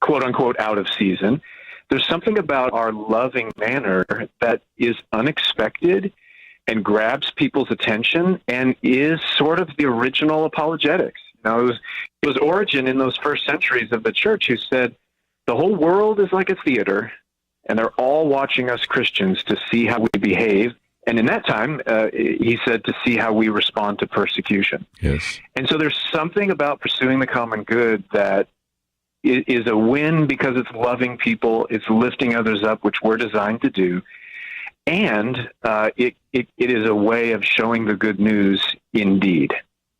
quote unquote, out of season, there's something about our loving manner that is unexpected and grabs people's attention and is sort of the original apologetics. It was Origen in those first centuries of the church who said, the whole world is like a theater, and they're all watching us Christians to see how we behave. And in that time, he said, to see how we respond to persecution. Yes. And so there's something about pursuing the common good that is a win, because it's loving people, it's lifting others up, which we're designed to do. And it is a way of showing the good news indeed.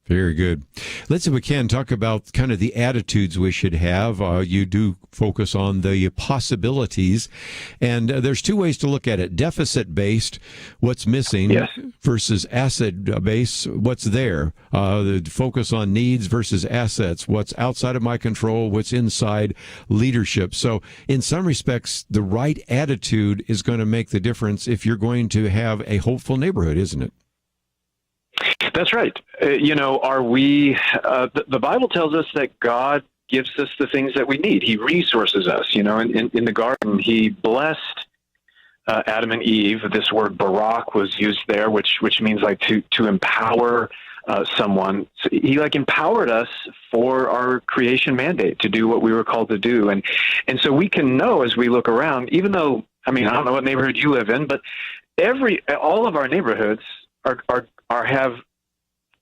Very good. Let's, if we can, talk about kind of the attitudes we should have. You do focus on the possibilities, and there's two ways to look at it. Deficit-based, what's missing, Yes. versus asset-based, what's there. The focus on needs versus assets, what's outside of my control, what's inside leadership. So in some respects, the right attitude is going to make the difference if you're going to have a hopeful neighborhood, isn't it? That's right. Are we, the Bible tells us that God gives us the things that we need. He resources us. In the garden, he blessed Adam and Eve. This word barak was used there, which means like to empower someone. So he empowered us for our creation mandate to do what we were called to do. And so we can know as we look around, even though, I don't know what neighborhood you live in, but all of our neighborhoods have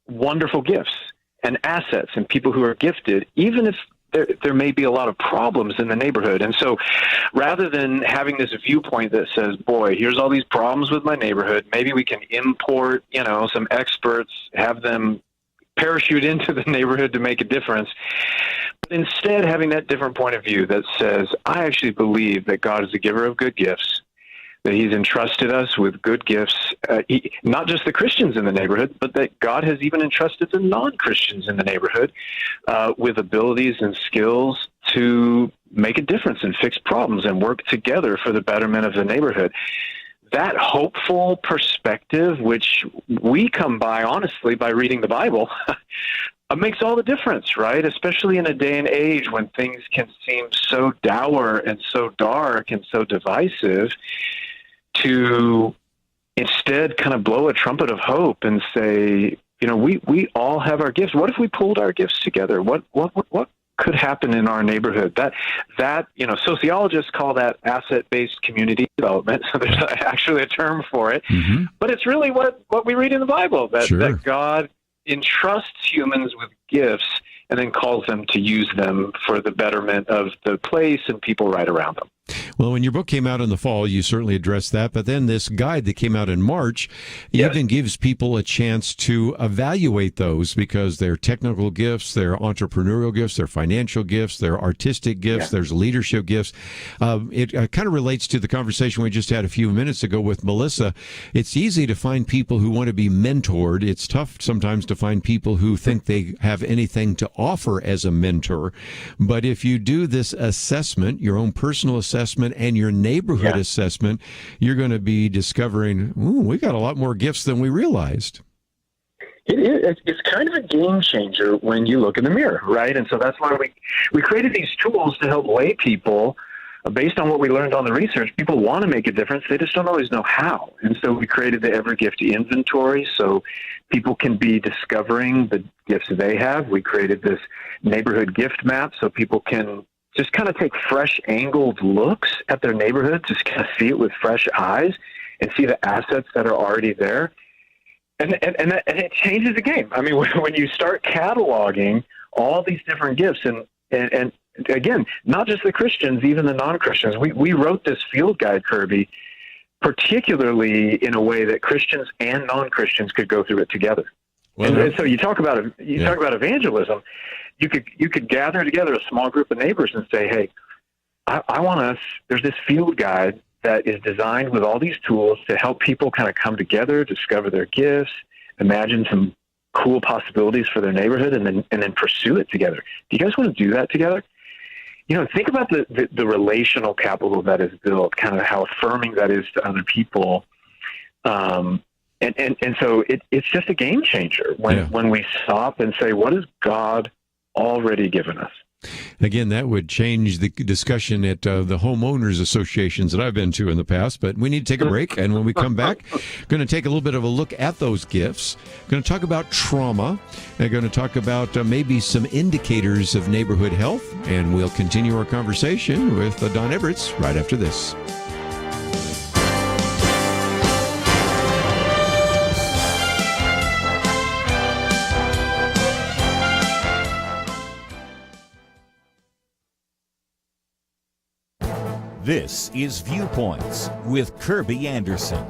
wonderful gifts and assets and people who are gifted, even if there may be a lot of problems in the neighborhood. And so rather than having this viewpoint that says, boy, here's all these problems with my neighborhood, maybe we can import, some experts, have them parachute into the neighborhood to make a difference. But instead having that different point of view that says, I actually believe that God is the giver of good gifts, that he's entrusted us with good gifts, not just the Christians in the neighborhood, but that God has even entrusted the non-Christians in the neighborhood with abilities and skills to make a difference and fix problems and work together for the betterment of the neighborhood. That hopeful perspective, which we come by, honestly, by reading the Bible, makes all the difference, right? Especially in a day and age when things can seem so dour and so dark and so divisive, to instead kind of blow a trumpet of hope and say, we all have our gifts. What if we pulled our gifts together? What could happen in our neighborhood? That sociologists call that asset-based community development. So there's actually a term for it. Mm-hmm. But it's really what we read in the Bible, that God entrusts humans with gifts and then calls them to use them for the betterment of the place and people right around them. Well, when your book came out in the fall, you certainly addressed that. But then this guide that came out in March even gives people a chance to evaluate those, because they're technical gifts, they're entrepreneurial gifts, they're financial gifts, they're artistic gifts, there's leadership gifts. It kind of relates to the conversation we just had a few minutes ago with Melissa. It's easy to find people who want to be mentored. It's tough sometimes to find people who think they have anything to offer as a mentor. But if you do this assessment, your own personal assessment and your neighborhood assessment, you're going to be discovering, we got a lot more gifts than we realized. It's kind of a game changer when you look in the mirror, right? And so that's why we created these tools to help lay people, based on what we learned on the research. People want to make a difference, they just don't always know how. And so we created the Every Gift inventory so people can be discovering the gifts they have. We created this neighborhood gift map so people can just kind of take fresh angled looks at their neighborhood, just kind of see it with fresh eyes and see the assets that are already there. And it changes the game. When you start cataloging all these different gifts, and again, not just the Christians, even the non-Christians, we wrote this field guide, Kerby, particularly in a way that Christians and non-Christians could go through it together. Well, and so you talk about evangelism. You could gather together a small group of neighbors and say, hey, I want us, there's this field guide that is designed with all these tools to help people kind of come together, discover their gifts, imagine some cool possibilities for their neighborhood, and then pursue it together. Do you guys want to do that together? Think about the relational capital that is built, kind of how affirming that is to other people. And so it's just a game changer when we stop and say, what has God already given us? Again, that would change the discussion at the homeowners associations that I've been to in the past, but we need to take a break. And when we come back, going to take a little bit of a look at those gifts. Going to talk about trauma. We're going to talk about maybe some indicators of neighborhood health. And we'll continue our conversation with Don Everts right after this. This is Viewpoints with Kerby Anderson.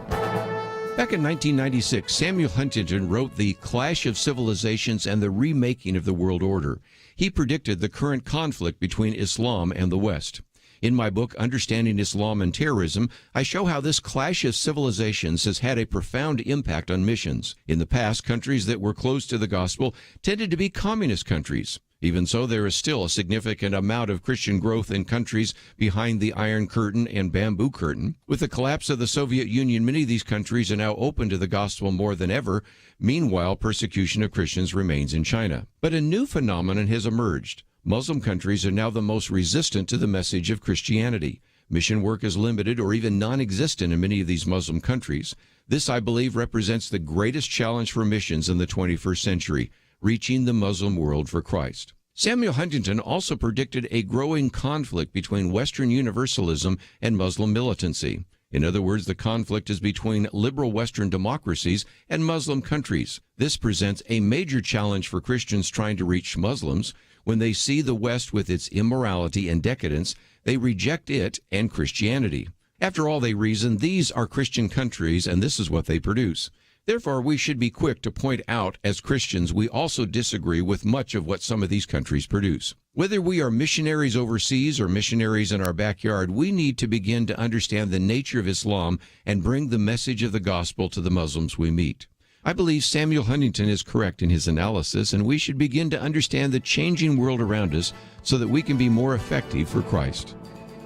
Back in 1996, Samuel Huntington wrote The Clash of Civilizations and the Remaking of the World Order. He predicted the current conflict between Islam and the West. In my book, Understanding Islam and Terrorism, I show how this clash of civilizations has had a profound impact on missions. In the past, countries that were closed to the gospel tended to be communist countries. Even so, there is still a significant amount of Christian growth in countries behind the Iron Curtain and Bamboo Curtain. With the collapse of the Soviet Union, many of these countries are now open to the gospel more than ever. Meanwhile, persecution of Christians remains in China. But a new phenomenon has emerged. Muslim countries are now the most resistant to the message of Christianity. Mission work is limited or even non-existent in many of these Muslim countries. This, I believe, represents the greatest challenge for missions in the 21st century, reaching the Muslim world for Christ. Samuel Huntington also predicted a growing conflict between Western universalism and Muslim militancy. In other words, the conflict is between liberal Western democracies and Muslim countries. This presents a major challenge for Christians trying to reach Muslims. When they see the West with its immorality and decadence, they reject it and Christianity. After all, they reason, these are Christian countries and this is what they produce. Therefore, we should be quick to point out, as Christians, we also disagree with much of what some of these countries produce. Whether we are missionaries overseas or missionaries in our backyard, we need to begin to understand the nature of Islam and bring the message of the gospel to the Muslims we meet. I believe Samuel Huntington is correct in his analysis, and we should begin to understand the changing world around us so that we can be more effective for Christ.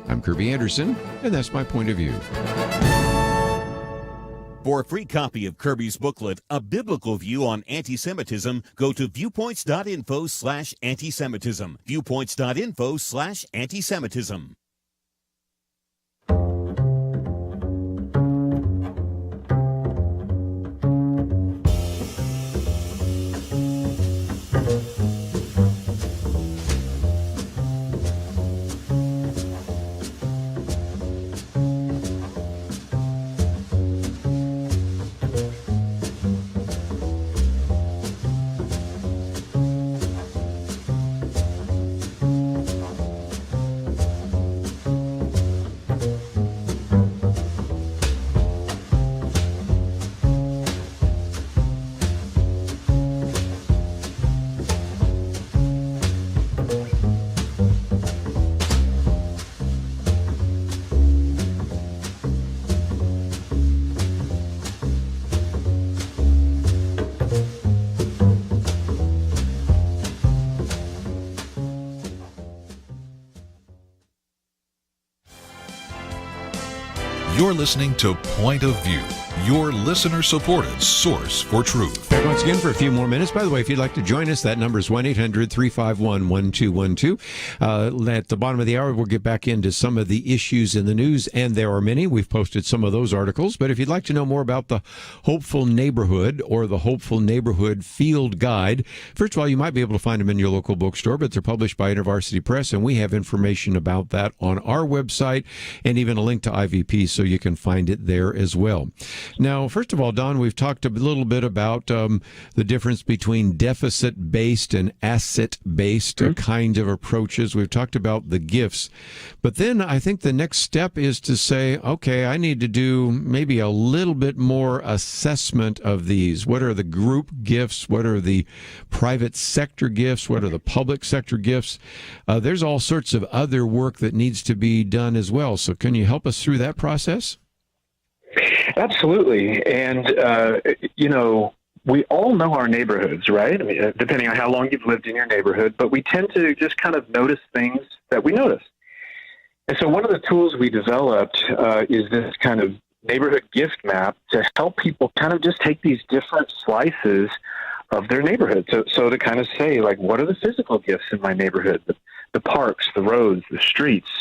I'm Kerby Anderson, and that's my point of view. For a free copy of Kerby's booklet, A Biblical View on Anti-Semitism, go to viewpoints.info/antisemitism. Viewpoints.info/antisemitism. You're listening to Point of View, your listener-supported source for truth. Back once again for a few more minutes. By the way, if you'd like to join us, that number is 1-800-351-1212. At the bottom of the hour, we'll get back into some of the issues in the news, and there are many. We've posted some of those articles. But if you'd like to know more about the Hopeful Neighborhood or the Hopeful Neighborhood Field Guide, first of all, you might be able to find them in your local bookstore, but they're published by InterVarsity Press, and we have information about that on our website and even a link to IVP, so you can find it there as well. Now, first of all, Don, we've talked a little bit about the difference between deficit-based and asset-based kind of approaches. We've talked about the gifts. But then I think the next step is to say, okay, I need to do maybe a little bit more assessment of these. What are the group gifts? What are the private sector gifts? What are the public sector gifts? There's all sorts of other work that needs to be done as well. So can you help us through that process? Absolutely. And, we all know our neighborhoods, right? I mean, depending on how long you've lived in your neighborhood, but we tend to just kind of notice things that we notice. And so one of the tools we developed is this kind of neighborhood gift map to help people kind of just take these different slices of their neighborhood. So to kind of say, like, what are the physical gifts in my neighborhood? The parks, the roads, the streets,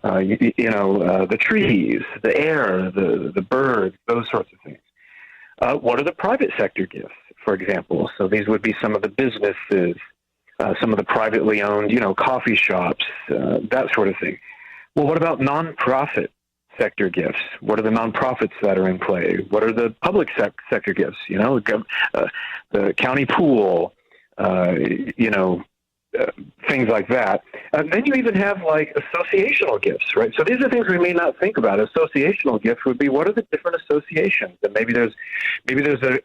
the trees, the air, the birds, those sorts of things. What are the private sector gifts, for example? So these would be some of the businesses, some of the privately owned, coffee shops, that sort of thing. Well, what about nonprofit sector gifts? What are the nonprofits that are in play? What are the public sector gifts? The county pool, family things like that. Then you even have like associational gifts, right? So these are things we may not think about. Associational gifts would be, what are the different associations? And maybe there's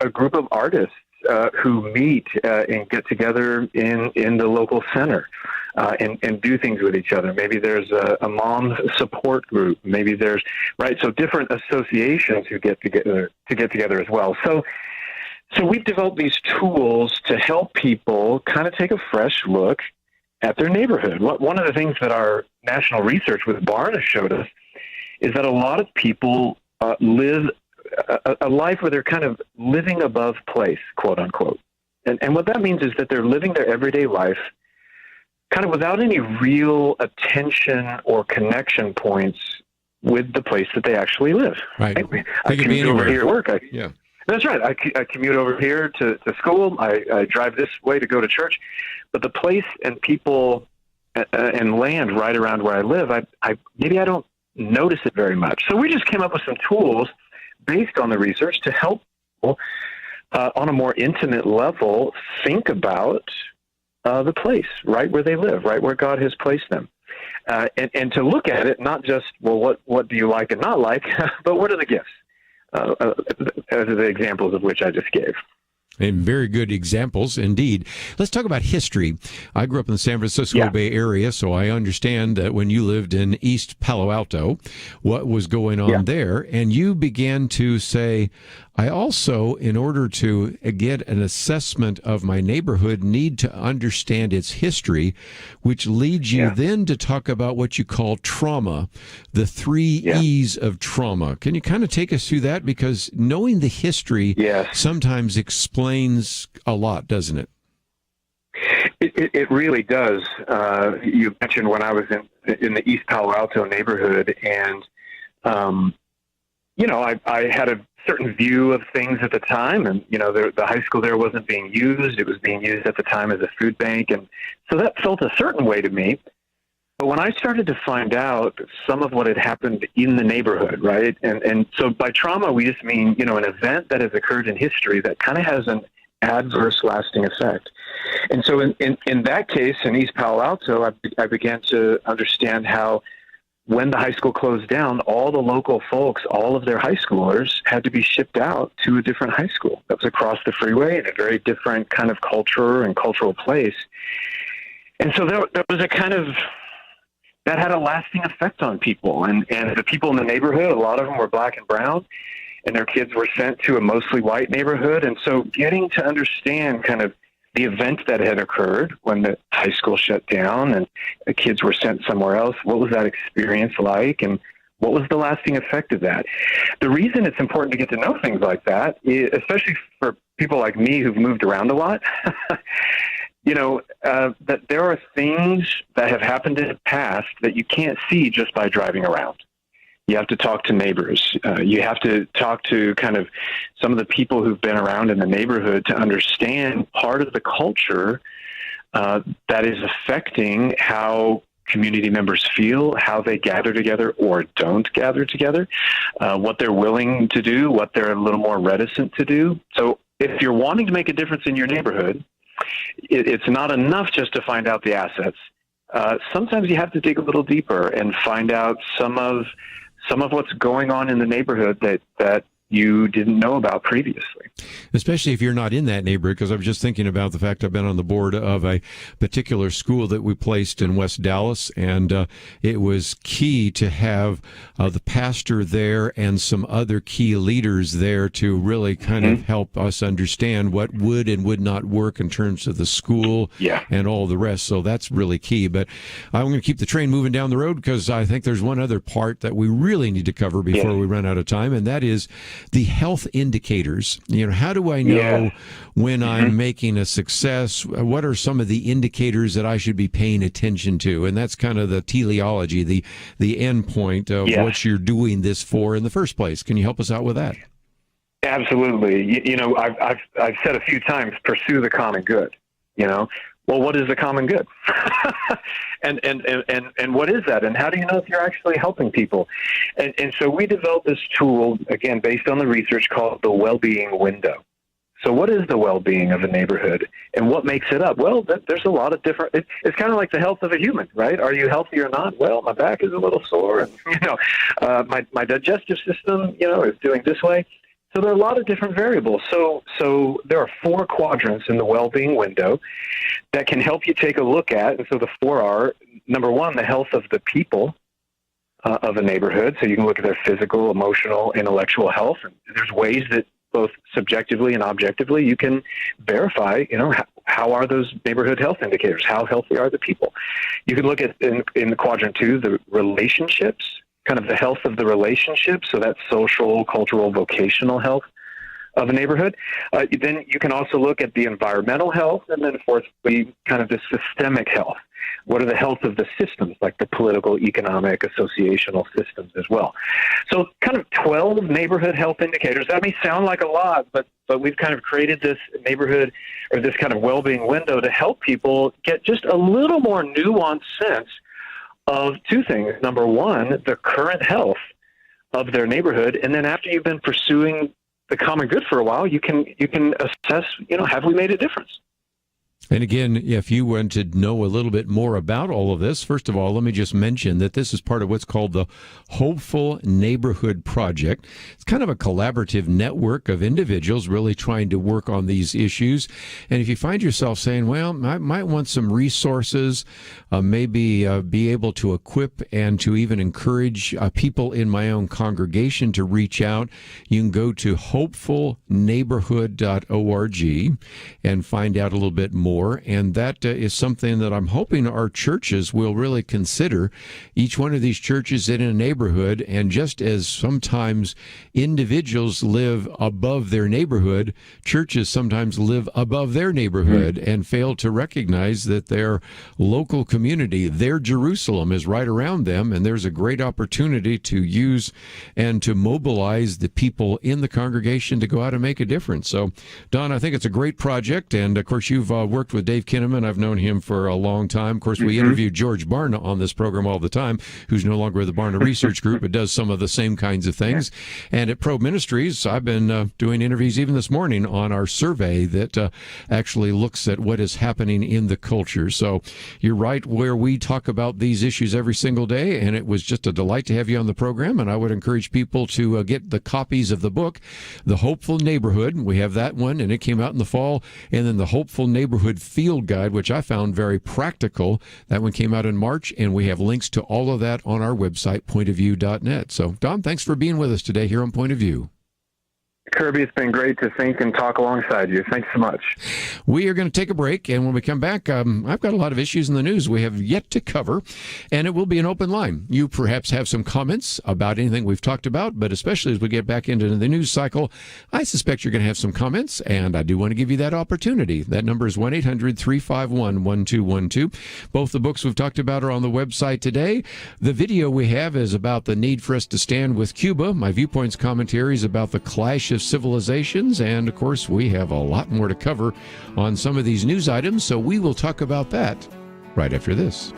a group of artists who meet and get together in the local center and do things with each other. Maybe there's a mom support group. Maybe there's, right? So different associations who get together as well. So we've developed these tools to help people kind of take a fresh look at their neighborhood. One of the things that our national research with Barna showed us is that a lot of people live a life where they're kind of living above place, quote unquote. And what that means is that they're living their everyday life kind of without any real attention or connection points with the place that they actually live. Right. I commute over here at work. Yeah. That's right. I commute over here to school. I drive this way to go to church. But the place and people and land right around where I live, maybe I don't notice it very much. So we just came up with some tools based on the research to help people on a more intimate level think about the place right where they live, right where God has placed them. And to look at it, not just, well, what do you like and not like, but what are the gifts? As the examples of which I just gave. And very good examples indeed. Let's talk about history. I grew up in the San Francisco Bay Area, so I understand that when you lived in East Palo Alto, what was going on there. And you began to say, I also, in order to get an assessment of my neighborhood, need to understand its history, which leads you then to talk about what you call trauma, the 3 E's of trauma. Can you kind of take us through that? Because knowing the history sometimes explains a lot, doesn't it? It really does. You mentioned when I was in the East Palo Alto neighborhood, and I had a certain view of things at the time, and the high school there wasn't being used. It was being used at the time as a food bank, and so that felt a certain way to me. But when I started to find out some of what had happened in the neighborhood, right, and so by trauma we just mean an event that has occurred in history that kind of has an adverse lasting effect. And so in that case, in East Palo Alto, I began to understand how when the high school closed down, all the local folks, all of their high schoolers had to be shipped out to a different high school that was across the freeway in a very different kind of culture and cultural place. And so there was a kind of, that had a lasting effect on people. And the people in the neighborhood, a lot of them were black and brown, and their kids were sent to a mostly white neighborhood. And so getting to understand kind of the event that had occurred when the high school shut down and the kids were sent somewhere else, what was that experience like, and what was the lasting effect of that? The reason it's important to get to know things like that, especially for people like me who've moved around a lot, that there are things that have happened in the past that you can't see just by driving around. You have to talk to neighbors. You have to talk to kind of some of the people who've been around in the neighborhood to understand part of the culture that is affecting how community members feel, how they gather together or don't gather together, what they're willing to do, what they're a little more reticent to do. So if you're wanting to make a difference in your neighborhood, it's not enough just to find out the assets. Sometimes you have to dig a little deeper and find out some of what's going on in the neighborhood that you didn't know about previously. Especially if you're not in that neighborhood, because I'm just thinking about the fact I've been on the board of a particular school that we placed in West Dallas, and it was key to have the pastor there and some other key leaders there to really kind of help us understand what would and would not work in terms of the school and all the rest. So that's really key. But I'm going to keep the train moving down the road because I think there's one other part that we really need to cover before we run out of time, and that is the health indicators. How do I know when I'm making a success? What are some of the indicators that I should be paying attention to? And that's kind of the teleology, the end point of what you're doing this for in the first place. Can you help us out with that? Absolutely. I've said a few times, pursue the common good. Well, what is the common good? and what is that? And how do you know if you're actually helping people? And so we developed this tool, again, based on the research called the well-being window. So what is the well-being of a neighborhood, and what makes it up? Well, there's a lot of different. It's kind of like the health of a human, right? Are you healthy or not? Well, my back is a little sore, and my digestive system, is doing this way. So there are a lot of different variables. So there are 4 quadrants in the well-being window that can help you take a look at. And so the 4 are, number 1, the health of the people of a neighborhood. So you can look at their physical, emotional, intellectual health. And there's ways that both subjectively and objectively you can verify, how are those neighborhood health indicators? How healthy are the people? You can look at, in the quadrant 2, the relationships, kind of the health of the relationships. So that's social, cultural, vocational health of a neighborhood. Then you can also look at the environmental health, and then fourthly, kind of the systemic health. What are the health of the systems, like the political, economic, associational systems as well? So kind of 12 neighborhood health indicators. That may sound like a lot, but we've kind of created this neighborhood or this kind of well-being window to help people get just a little more nuanced sense of 2 things. Number 1, the current health of their neighborhood. And then after you've been pursuing the common good for a while, you can assess, have we made a difference? And again, if you want to know a little bit more about all of this, first of all, let me just mention that this is part of what's called the Hopeful Neighborhood Project. It's kind of a collaborative network of individuals really trying to work on these issues. And if you find yourself saying, well, I might want some resources, maybe be able to equip and to even encourage people in my own congregation to reach out, you can go to hopefulneighborhood.org and find out a little bit more. And that is something that I'm hoping our churches will really consider. Each one of these churches in a neighborhood, and just as sometimes individuals live above their neighborhood, churches sometimes live above their neighborhood and fail to recognize that their local community, their Jerusalem, is right around them, and there's a great opportunity to use and to mobilize the people in the congregation to go out and make a difference. So, Don, I think it's a great project, and of course you've worked with Dave Kinnaman. I've known him for a long time. Of course, we interview George Barna on this program all the time, who's no longer with the Barna Research Group, but does some of the same kinds of things. And at Probe Ministries, I've been doing interviews even this morning on our survey that actually looks at what is happening in the culture. So you're right, where we talk about these issues every single day, and it was just a delight to have you on the program. And I would encourage people to get the copies of the book, The Hopeful Neighborhood. We have that one, and it came out in the fall. And then The Hopeful Neighborhood Field Guide, which I found very practical. That one came out in March, and we have links to all of that on our website, pointofview.net. So, Don, thanks for being with us today here on Point of View. Kerby, it's been great to think and talk alongside you. Thanks so much. We are going to take a break, and when we come back, I've got a lot of issues in the news we have yet to cover, and it will be an open line. You perhaps have some comments about anything we've talked about, but especially as we get back into the news cycle, I suspect you're going to have some comments, and I do want to give you that opportunity. That number is 1-800-351-1212. Both the books we've talked about are on the website today. The video we have is about the need for us to stand with Cuba. My Viewpoints commentary is about the clash of civilizations, and of course we have a lot more to cover on some of these news items, so we will talk about that right after this.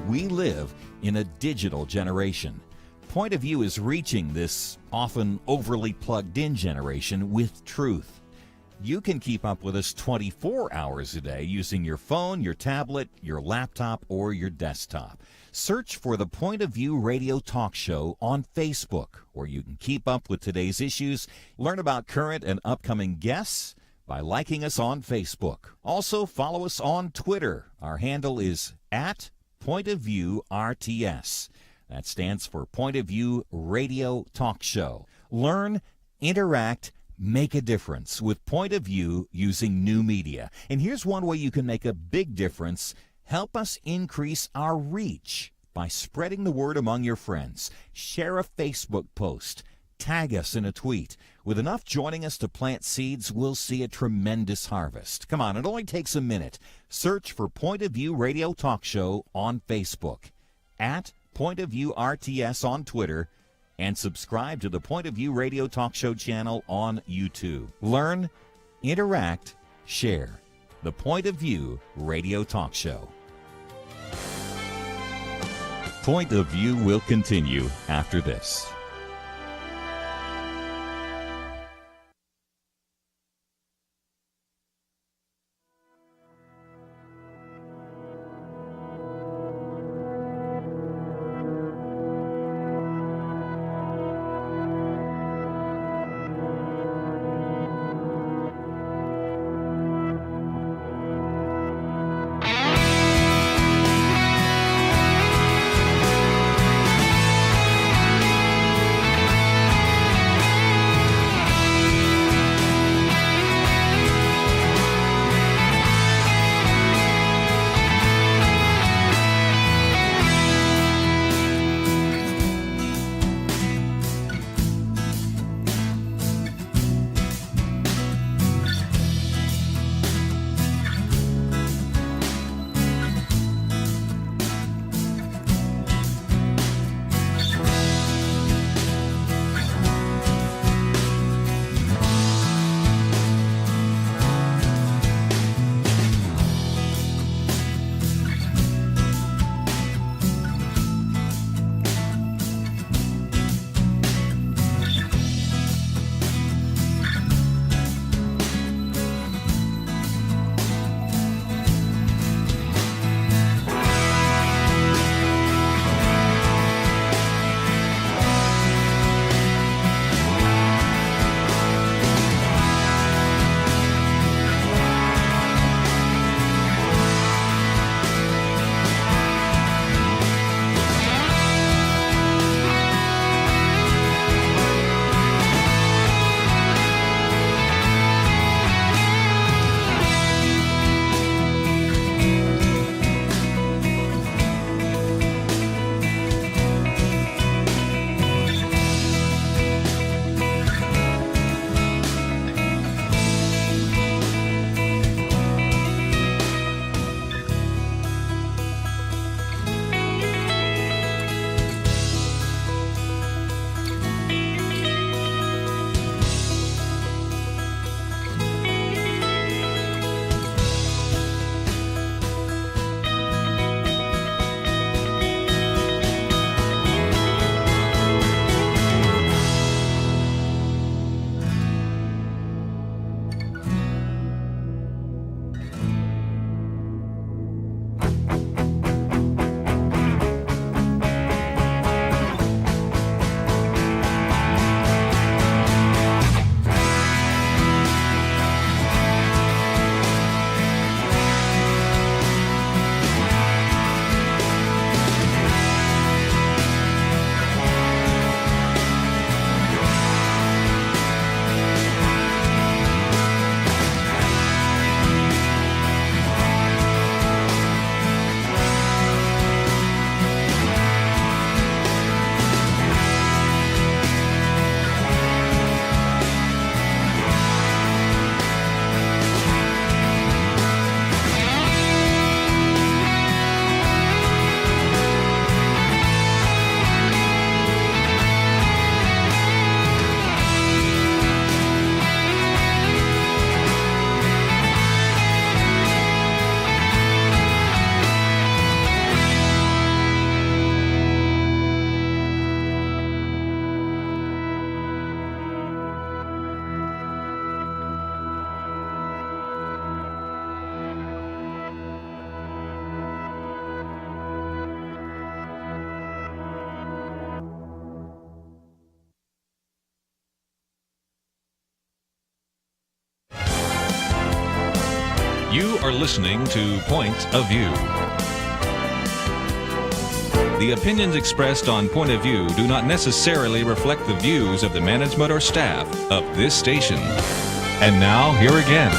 We live in a digital generation. Point of View is reaching this often overly plugged-in generation with truth. You can keep up with us 24 hours a day using your phone, your tablet, your laptop, or your desktop. Search for the Point of View radio talk show on Facebook, where you can keep up with today's issues, learn about current and upcoming guests by liking us on Facebook. Also, follow us on Twitter. Our handle is @PointOfViewRTS. That stands for Point of View Radio Talk Show. Learn, interact, make a difference with Point of View using new media. And here's one way you can make a big difference. Help us increase our reach by spreading the word among your friends. Share a Facebook post. Tag us in a tweet. With enough joining us to plant seeds, we'll see a tremendous harvest. Come on, it only takes a minute. Search for Point of View Radio Talk Show on Facebook, @PointOfViewRTS on Twitter, and subscribe to the Point of View Radio Talk Show channel on YouTube. Learn, interact, share. The Point of View Radio Talk Show. Point of View will continue after this. You are listening to Point of View. The opinions expressed on Point of View do not necessarily reflect the views of the management or staff of this station. And now, here again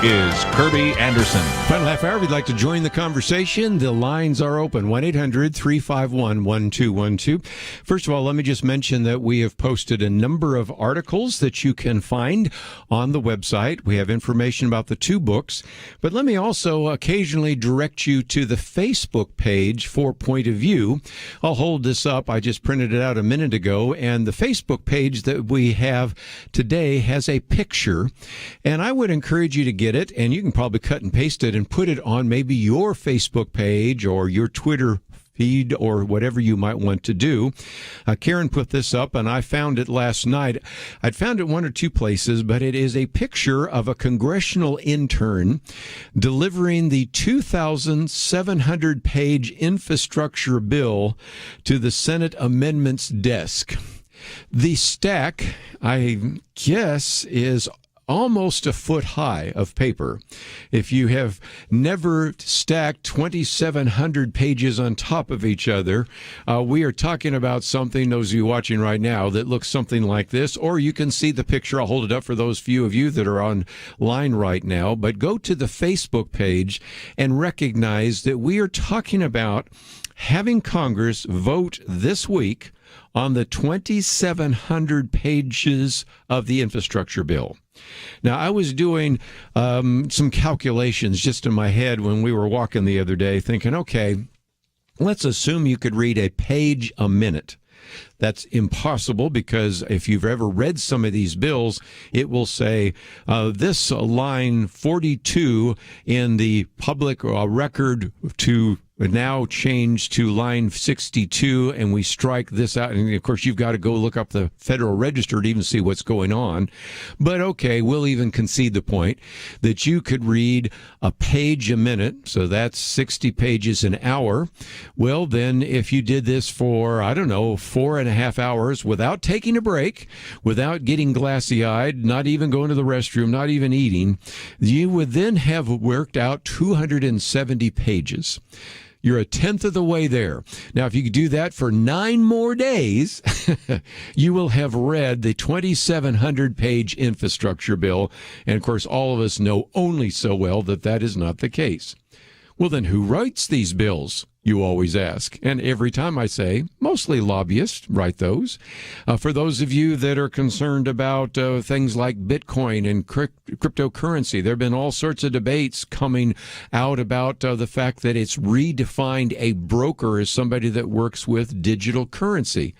is Kerby Anderson. Final half hour, if you'd like to join the conversation, the lines are open, 1-800-351-1212. First of all, let me just mention that we have posted a number of articles that you can find on the website. We have information about the two books, but let me also occasionally direct you to the Facebook page for Point of View. I'll hold this up. I just printed it out a minute ago, and the Facebook page that we have today has a picture, and I would encourage you to get it, and you can probably cut and paste it and put it on maybe your Facebook page or your Twitter feed or whatever you might want to do. Karen put this up, and I found it last night. I'd found it one or two places, but it is a picture of a congressional intern delivering the 2,700-page infrastructure bill to the Senate Amendments desk. The stack, I guess, is almost a foot high of paper. If you have never stacked 2,700 pages on top of each other, we are talking about something, those of you watching right now, that looks something like this, or you can see the picture. I'll hold it up for those few of you that are online right now, but go to the Facebook page and recognize that we are talking about having Congress vote this week on the 2,700 pages of the infrastructure bill. Now, I was doing some calculations just in my head when we were walking the other day, thinking, okay, let's assume you could read a page a minute. That's impossible, because if you've ever read some of these bills, it will say this line 42 in the public record to now change to line 62, and we strike this out. And of course, you've got to go look up the Federal Register to even see what's going on. But okay, we'll even concede the point that you could read a page a minute. So that's 60 pages an hour. Well, then if you did this for, I don't know, 4.5 hours without taking a break, without getting glassy eyed, not even going to the restroom, not even eating, you would then have worked out 270 pages. You're a tenth of the way there. Now, if you could do that for 9 more days, you will have read the 2,700-page infrastructure bill. And, of course, all of us know only so well that that is not the case. Well, then who writes these bills, you always ask? And every time I say, mostly lobbyists write those. For those of you that are concerned about things like Bitcoin and cryptocurrency, there have been all sorts of debates coming out about the fact that it's redefined a broker as somebody that works with digital currency.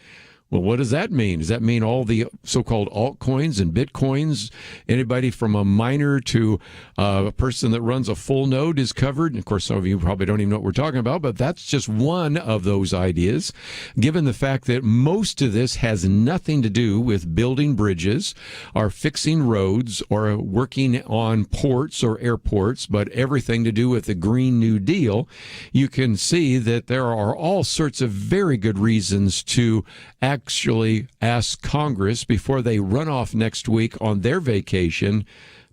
Well, what does that mean? Does that mean all the so-called altcoins and bitcoins, anybody from a miner to a person that runs a full node is covered? And of course, some of you probably don't even know what we're talking about, but that's just one of those ideas, given the fact that most of this has nothing to do with building bridges or fixing roads or working on ports or airports, but everything to do with the Green New Deal. You can see that there are all sorts of very good reasons to actually ask Congress before they run off next week on their vacation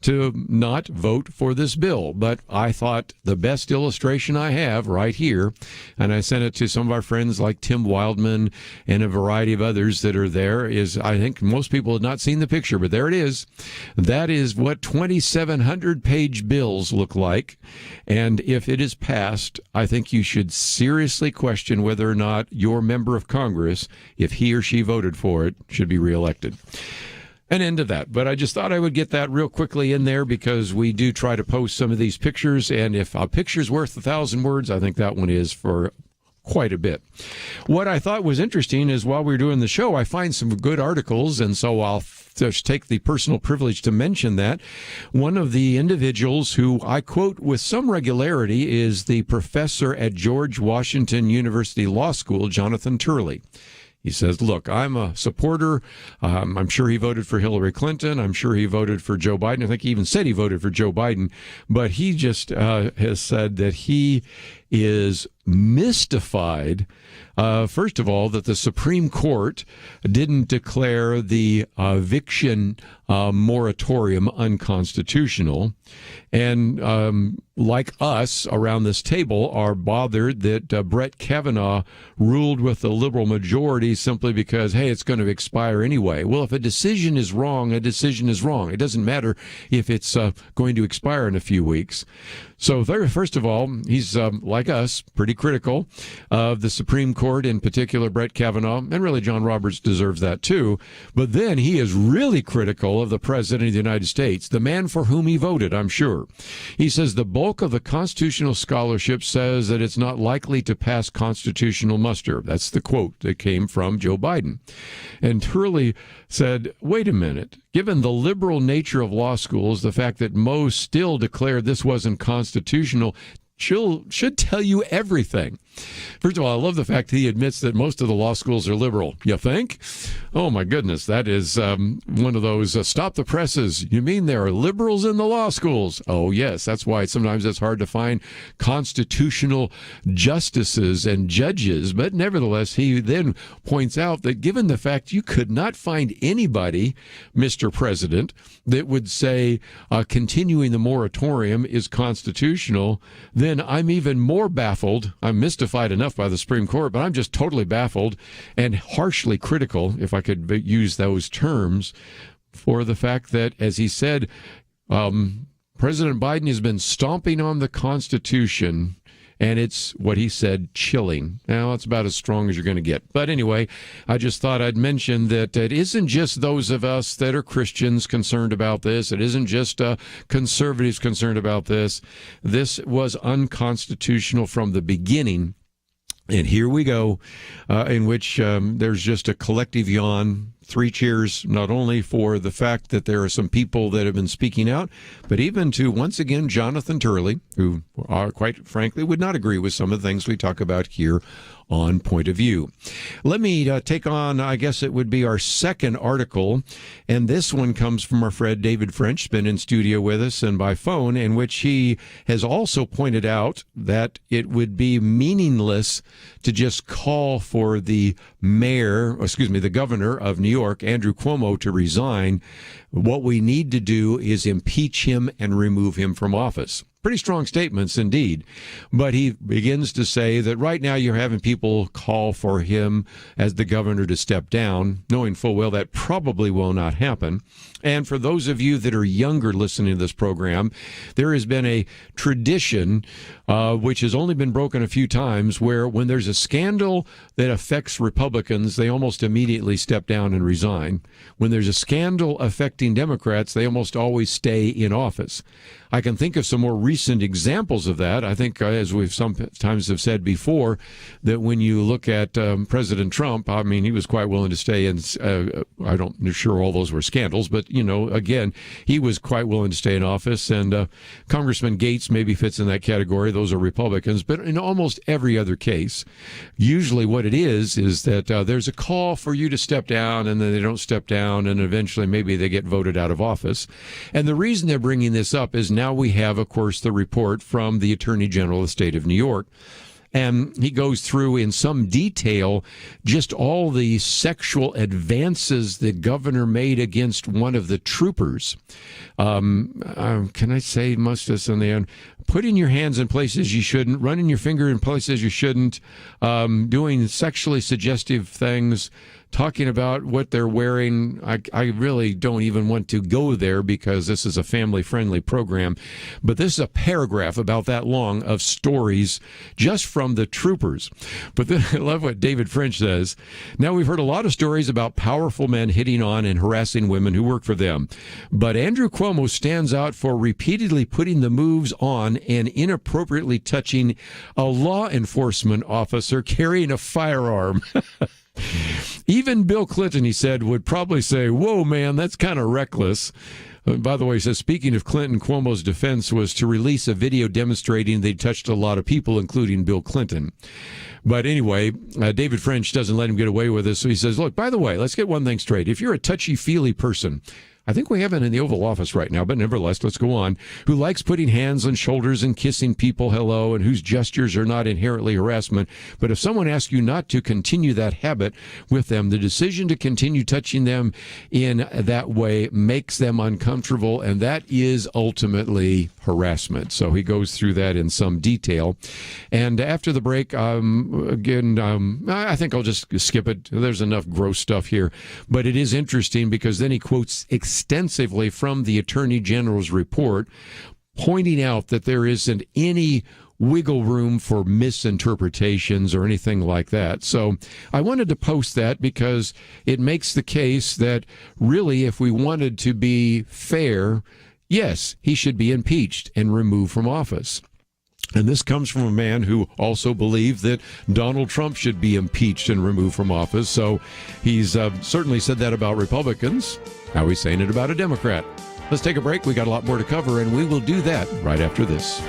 to not vote for this bill. But I thought the best illustration I have right here, and I sent it to some of our friends like Tim Wildman and a variety of others that are there, is I think most people have not seen the picture, but there it is. That is what 2,700-page bills look like. And if it is passed, I think you should seriously question whether or not your member of Congress, if he or she voted for it, should be reelected. An end to that. But I just thought I would get that real quickly in there, because we do try to post some of these pictures. And if a picture's worth 1,000 words, I think that one is for quite a bit. What I thought was interesting is while we were doing the show, I find some good articles, and so I'll just take the personal privilege to mention that. One of the individuals who I quote with some regularity is the professor at George Washington University Law School, Jonathan Turley. He says, look, I'm a supporter. I'm sure he voted for Hillary Clinton. I'm sure he voted for Joe Biden. I think he even said he voted for Joe Biden. But he just has said that he is mystified, first of all, that the Supreme Court didn't declare the eviction moratorium unconstitutional. And like us around this table are bothered that Brett Kavanaugh ruled with the liberal majority simply because, hey, it's going to expire anyway. Well, if a decision is wrong, a decision is wrong. It doesn't matter if it's going to expire in a few weeks. So first of all, he's like us, pretty critical of the Supreme Court, in particular Brett Kavanaugh, and really John Roberts deserves that too. But then he is really critical of the President of the United States, the man for whom he voted, I'm sure. He says the bulk of the constitutional scholarship says that it's not likely to pass constitutional muster. That's the quote that came from Joe Biden. And Turley said, wait a minute, given the liberal nature of law schools, the fact that most still declared this wasn't constitutional, should tell you everything. First of all, I love the fact he admits that most of the law schools are liberal. You think? Oh, my goodness. That is one of those stop the presses. You mean there are liberals in the law schools? Oh, yes. That's why sometimes it's hard to find constitutional justices and judges. But nevertheless, he then points out that given the fact you could not find anybody, Mr. President, that would say continuing the moratorium is constitutional, then I'm even more baffled. I'm mystified enough by the Supreme Court, but I'm just totally baffled and harshly critical, if I could use those terms, for the fact that, as he said, President Biden has been stomping on the Constitution, and it's what he said, chilling. Now, it's about as strong as you're going to get. But anyway, I just thought I'd mention that it isn't just those of us that are Christians concerned about this. It isn't just conservatives concerned about this. This was unconstitutional from the beginning. And here we go, in which there's just a collective yawn. 3 cheers, not only for the fact that there are some people that have been speaking out, but even to, once again, Jonathan Turley, who, quite frankly, would not agree with some of the things we talk about here on Point of View. Let me take on, I guess it would be our second article, and this one comes from our friend David French, been in studio with us and by phone, in which he has also pointed out that it would be meaningless to just call for the governor of New York, Andrew Cuomo, to resign. What we need to do is impeach him and remove him from office. Pretty strong statements indeed. But he begins to say that right now you're having people call for him as the governor to step down, knowing full well that probably will not happen. And for those of you that are younger listening to this program, there has been a tradition which has only been broken a few times, where when there's a scandal that affects Republicans, they almost immediately step down and resign. When there's a scandal affecting Democrats, they almost always stay in office. I can think of some more recent examples of that. I think, as we've sometimes have said before, that when you look at President Trump, I mean, he was quite willing to stay in. I don't sure all those were scandals, but again, he was quite willing to stay in office. And Congressman Gates maybe fits in that category. Those are Republicans. But in almost every other case, usually what it is that there's a call for you to step down, and then they don't step down, and eventually maybe they get voted out of office. And the reason they're bringing this up is now we have, of course, the report from the Attorney General of the state of New York. And he goes through in some detail just all the sexual advances the governor made against one of the troopers. Can I say most of this in the end? Putting your hands in places you shouldn't, running your finger in places you shouldn't, doing sexually suggestive things, talking about what they're wearing. I really don't even want to go there because this is a family-friendly program. But this is a paragraph about that long of stories just from the troopers. But then I love what David French says. Now, we've heard a lot of stories about powerful men hitting on and harassing women who work for them. But Andrew Cuomo stands out for repeatedly putting the moves on and inappropriately touching a law enforcement officer carrying a firearm. Even Bill Clinton, he said, would probably say, whoa, man, that's kind of reckless. By the way, he says, speaking of Clinton, Cuomo's defense was to release a video demonstrating they touched a lot of people, including Bill Clinton. But anyway, David French doesn't let him get away with this. So he says, look, by the way, let's get one thing straight. If you're a touchy-feely person, I think we have it in the Oval Office right now, but nevertheless, let's go on, who likes putting hands on shoulders and kissing people hello, and whose gestures are not inherently harassment. But if someone asks you not to continue that habit with them, the decision to continue touching them in that way makes them uncomfortable, and that is ultimately harassment. So he goes through that in some detail. And after the break, I think I'll just skip it. There's enough gross stuff here. But it is interesting because then he quotes extensively from the Attorney General's report, pointing out that there isn't any wiggle room for misinterpretations or anything like that. So I wanted to post that because it makes the case that really, if we wanted to be fair, yes, he should be impeached and removed from office. And this comes from a man who also believed that Donald Trump should be impeached and removed from office. So he's certainly said that about Republicans. Now he's saying it about a Democrat. Let's take a break. We got a lot more to cover, and we will do that right after this.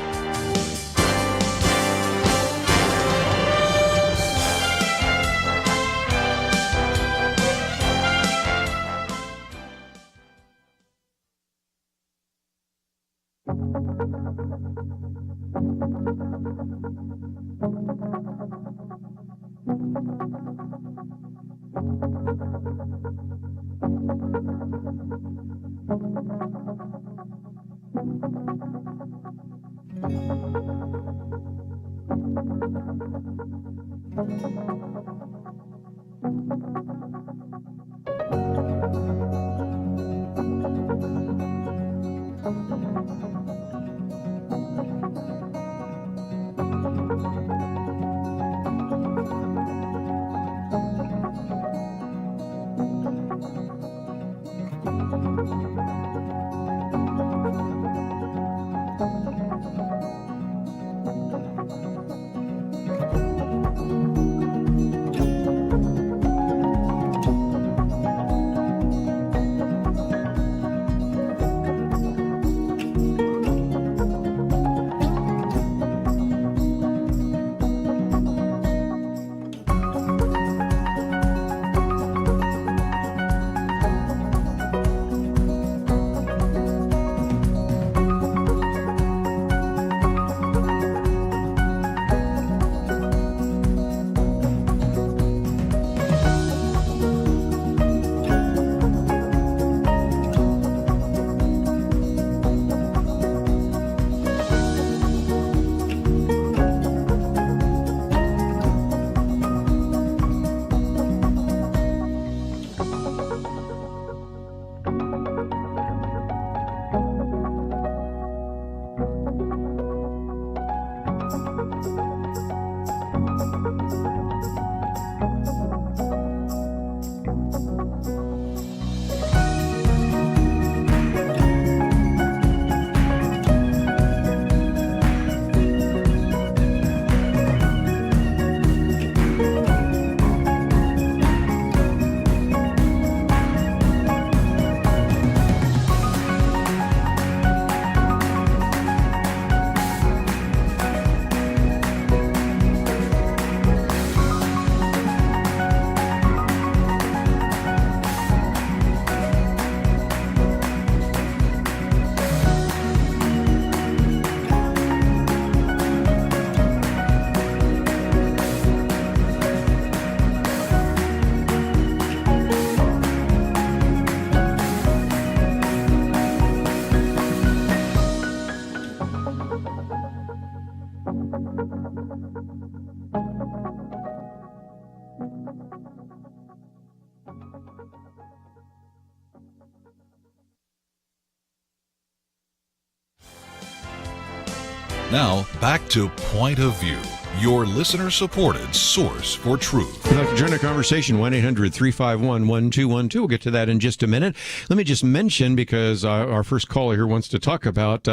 Now, back to Point of View, your listener-supported source for truth. If you'd like to join our conversation, 1-800-351-1212. We'll get to that in just a minute. Let me just mention, because our first caller here wants to talk about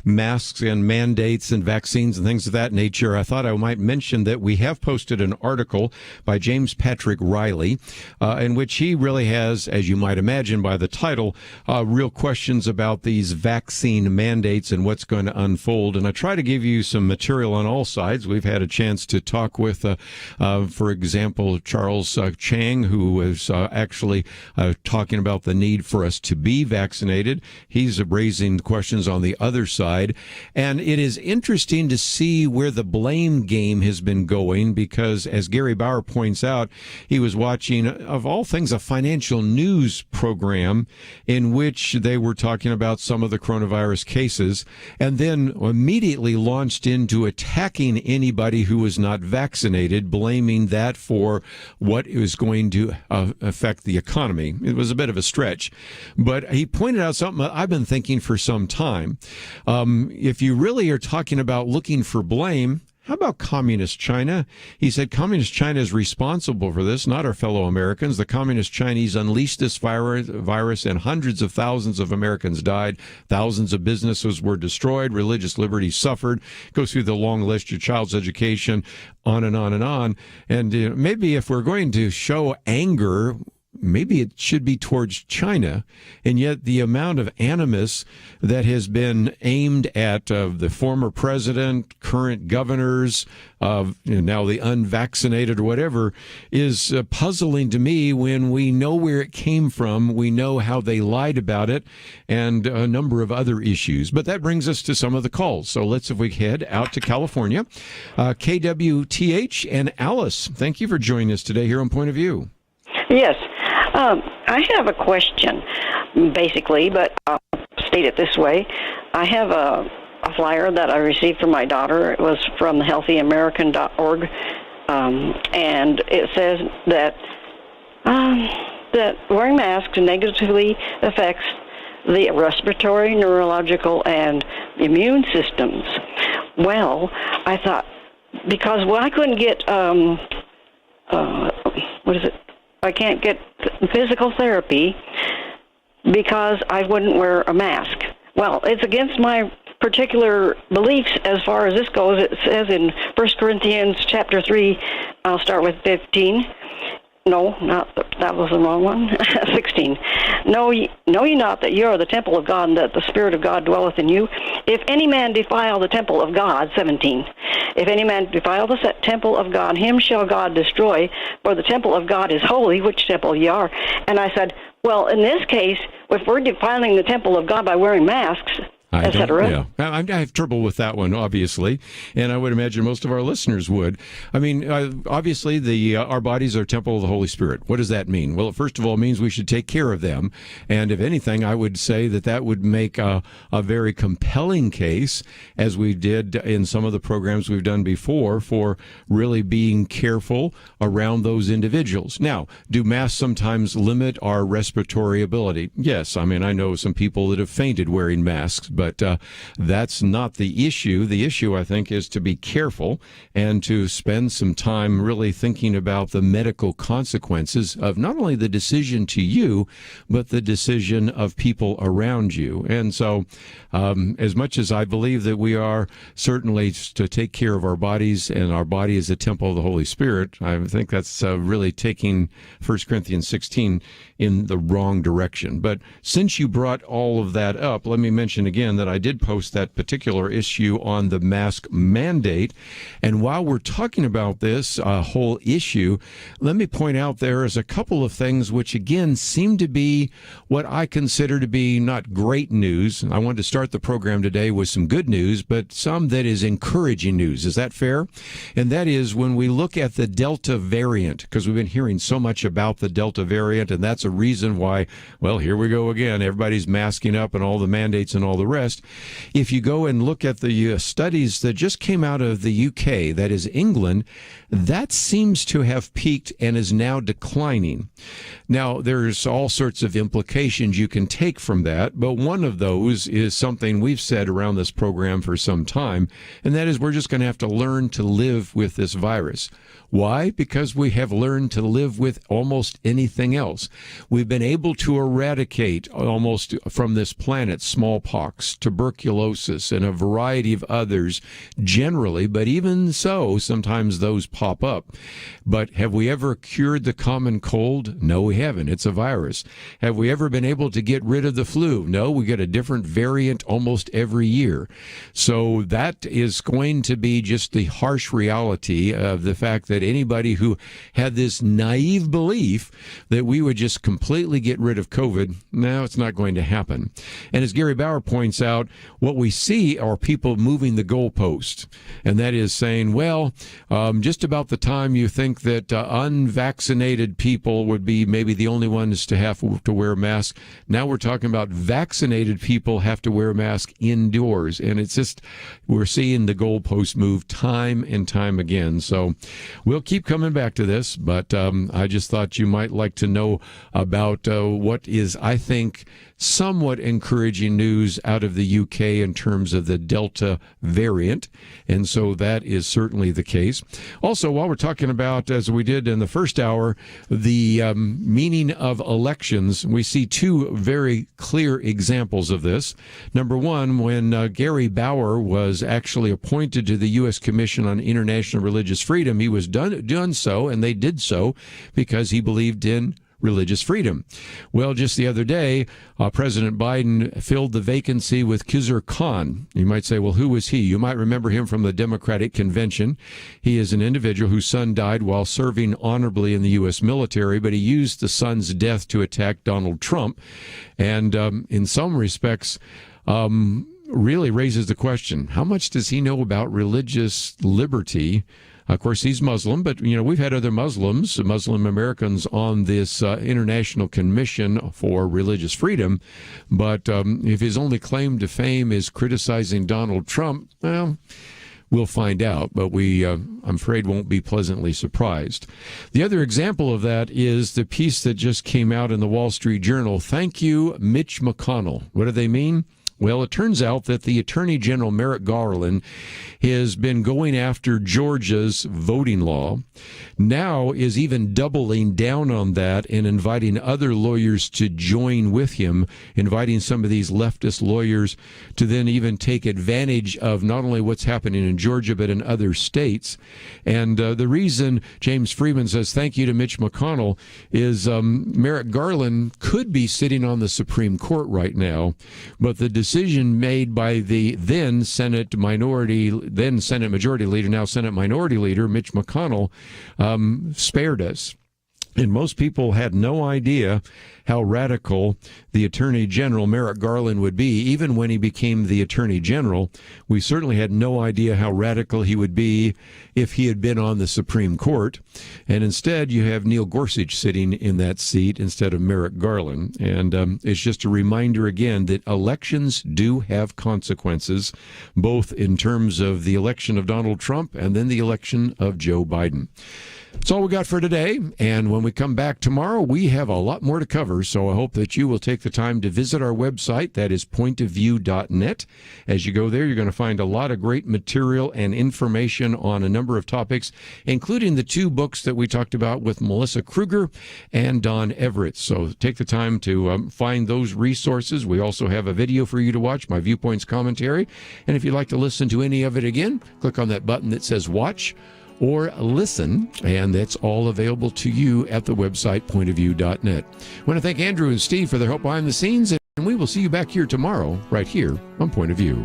masks and mandates and vaccines and things of that nature. I thought I might mention that we have posted an article by James Patrick Riley, in which he really has, as you might imagine by the title, real questions about these vaccine mandates and what's going to unfold. And I try to give you some material on all sides. We've had a chance to talk with, for example, Charles Chang, who is actually talking about the need for us to be vaccinated. He's raising questions on the other side. And it is interesting to see where the blame game has been going, because, as Gary Bauer points out, he was watching, of all things, a financial news program in which they were talking about some of the coronavirus cases, and then immediately launched into attacking anybody who was not vaccinated, blaming that for what is going to affect the economy. It was a bit of a stretch, but he pointed out something I've been thinking for some time. If you really are talking about looking for blame, how about communist China? He said communist China is responsible for this, not our fellow Americans. The communist Chinese unleashed this virus and hundreds of thousands of Americans died. Thousands of businesses were destroyed. Religious liberty suffered. Goes through the long list, your child's education, on and on and on. And maybe if we're going to show anger, maybe it should be towards China, and yet the amount of animus that has been aimed at the former president, current governors, now the unvaccinated or whatever, is puzzling to me when we know where it came from, we know how they lied about it, and a number of other issues. But that brings us to some of the calls. So let's, if we head out to California, KWTH and Alice, thank you for joining us today here on Point of View. Yes. I have a question, basically, but I'll state it this way. I have a flyer that I received from my daughter. It was from healthyamerican.org, and it says that wearing masks negatively affects the respiratory, neurological, and immune systems. Well, I thought, because I couldn't get, I can't get physical therapy because I wouldn't wear a mask. Well, it's against my particular beliefs as far as this goes. It says in 1 Corinthians chapter 3, I'll start with 15. No, that was the wrong one. 16. Know ye not that ye are the temple of God, and that the Spirit of God dwelleth in you? If any man defile the temple of God, 17. If any man defile the temple of God, him shall God destroy, for the temple of God is holy, which temple ye are. And I said, well, in this case, if we're defiling the temple of God by wearing masks, etc. Yeah, I have trouble with that one, obviously, and I would imagine most of our listeners would. I mean, obviously, our bodies are temple of the Holy Spirit. What does that mean? Well, first of all, it means we should take care of them, and if anything, I would say that would make a very compelling case, as we did in some of the programs we've done before, for really being careful around those individuals. Now, do masks sometimes limit our respiratory ability? Yes. I mean, I know some people that have fainted wearing masks, but that's not the issue. The issue, I think, is to be careful and to spend some time really thinking about the medical consequences of not only the decision to you, but the decision of people around you. And so, as much as I believe that we are certainly to take care of our bodies, and our body is a temple of the Holy Spirit, I think that's really taking 1 Corinthians 16 in the wrong direction. But since you brought all of that up, let me mention again that I did post that particular issue on the mask mandate. And while we're talking about this whole issue, let me point out there is a couple of things which, again, seem to be what I consider to be not great news. I wanted to start the program today with some good news, but some that is encouraging news. Is that fair? And that is when we look at the Delta variant, because we've been hearing so much about the Delta variant, and that's a reason why, well, here we go again. Everybody's masking up and all the mandates and all the rest. If you go and look at the studies that just came out of the UK, that is England, that seems to have peaked and is now declining. Now, there's all sorts of implications you can take from that, but one of those is something we've said around this program for some time, and that is we're just going to have to learn to live with this virus. Why? Because we have learned to live with almost anything else. We've been able to eradicate almost from this planet smallpox, tuberculosis, and a variety of others generally, but even so, sometimes those pop up. But have we ever cured the common cold? No, we haven't. It's a virus. Have we ever been able to get rid of the flu? No, we get a different variant almost every year. So that is going to be just the harsh reality of the fact that anybody who had this naive belief that we would just completely get rid of COVID, no, it's not going to happen. And as Gary Bauer points out, what we see are people moving the goalpost, and that is saying, well, just about the time you think that unvaccinated people would be maybe the only ones to have to wear masks, now we're talking about vaccinated people have to wear a mask indoors, and it's just, we're seeing the goalpost move time and time again. So we'll keep coming back to this, but I just thought you might like to know about what is, I think, somewhat encouraging news out of the UK in terms of the Delta variant, and so that is certainly the case. Also, while we're talking about, as we did in the first hour, the meaning of elections, we see two very clear examples of this. Number one, when Gary Bauer was actually appointed to the U.S. Commission on International Religious Freedom, he was done so, and they did so because he believed in religious freedom. Well, just the other day, President Biden filled the vacancy with Khizr Khan. You might say, well, who was he? You might remember him from the Democratic Convention. He is an individual whose son died while serving honorably in the U.S. military, but he used the son's death to attack Donald Trump. And in some respects, really raises the question, how much does he know about religious liberty? Of course, he's Muslim, but, we've had other Muslim Americans on this International Commission for Religious Freedom. But if his only claim to fame is criticizing Donald Trump, well, we'll find out, but we, I'm afraid, won't be pleasantly surprised. The other example of that is the piece that just came out in the Wall Street Journal. Thank you, Mitch McConnell. What do they mean? Well, it turns out that the Attorney General Merrick Garland has been going after Georgia's voting law, now is even doubling down on that and inviting other lawyers to join with him, inviting some of these leftist lawyers to then even take advantage of not only what's happening in Georgia, but in other states. And the reason James Freeman says thank you to Mitch McConnell is Merrick Garland could be sitting on the Supreme Court right now, but the decision made by the then Senate Majority Leader, now Senate Minority Leader, Mitch McConnell, spared us. And most people had no idea how radical the Attorney General, Merrick Garland, would be. Even when he became the Attorney General, we certainly had no idea how radical he would be if he had been on the Supreme Court. And instead, you have Neil Gorsuch sitting in that seat instead of Merrick Garland. And it's just a reminder again that elections do have consequences, both in terms of the election of Donald Trump and then the election of Joe Biden. That's all we got for today. And when we come back tomorrow, we have a lot more to cover. So I hope that you will take the time to visit our website. That is pointofview.net. As you go there, you're going to find a lot of great material and information on a number of topics, including the 2 books that we talked about with Melissa Kruger and Don Everts. So take the time to find those resources. We also have a video for you to watch, my Viewpoints commentary. And if you'd like to listen to any of it again, click on that button that says watch or listen, and that's all available to you at the website pointofview.net. I want to thank Andrew and Steve for their help behind the scenes, and we will see you back here tomorrow, right here on Point of View.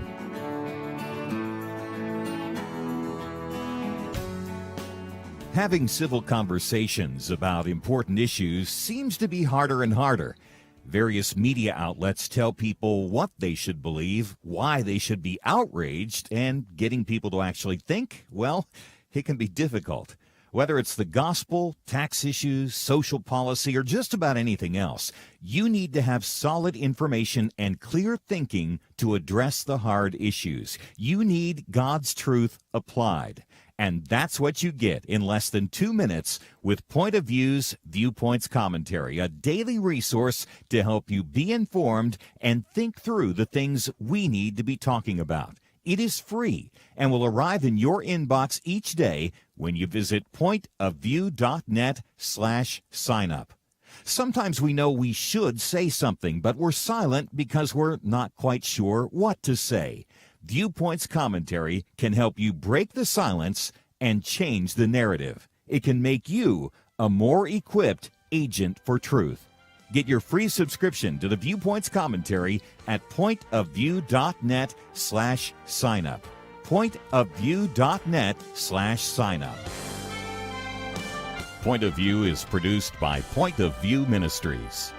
Having civil conversations about important issues seems to be harder and harder. Various media outlets tell people what they should believe, why they should be outraged, and getting people to actually think, well, it can be difficult. Whether it's the gospel, tax issues, social policy, or just about anything else, you need to have solid information and clear thinking to address the hard issues. You need God's truth applied. And that's what you get in less than 2 minutes with Point of View's Viewpoints Commentary, a daily resource to help you be informed and think through the things we need to be talking about. It is free and will arrive in your inbox each day when you visit pointofview.net/signup. Sometimes we know we should say something, but we're silent because we're not quite sure what to say. Viewpoints Commentary can help you break the silence and change the narrative. It can make you a more equipped agent for truth. Get your free subscription to the Viewpoints Commentary at pointofview.net/signup. pointofview.net/signup. Point of View is produced by Point of View Ministries.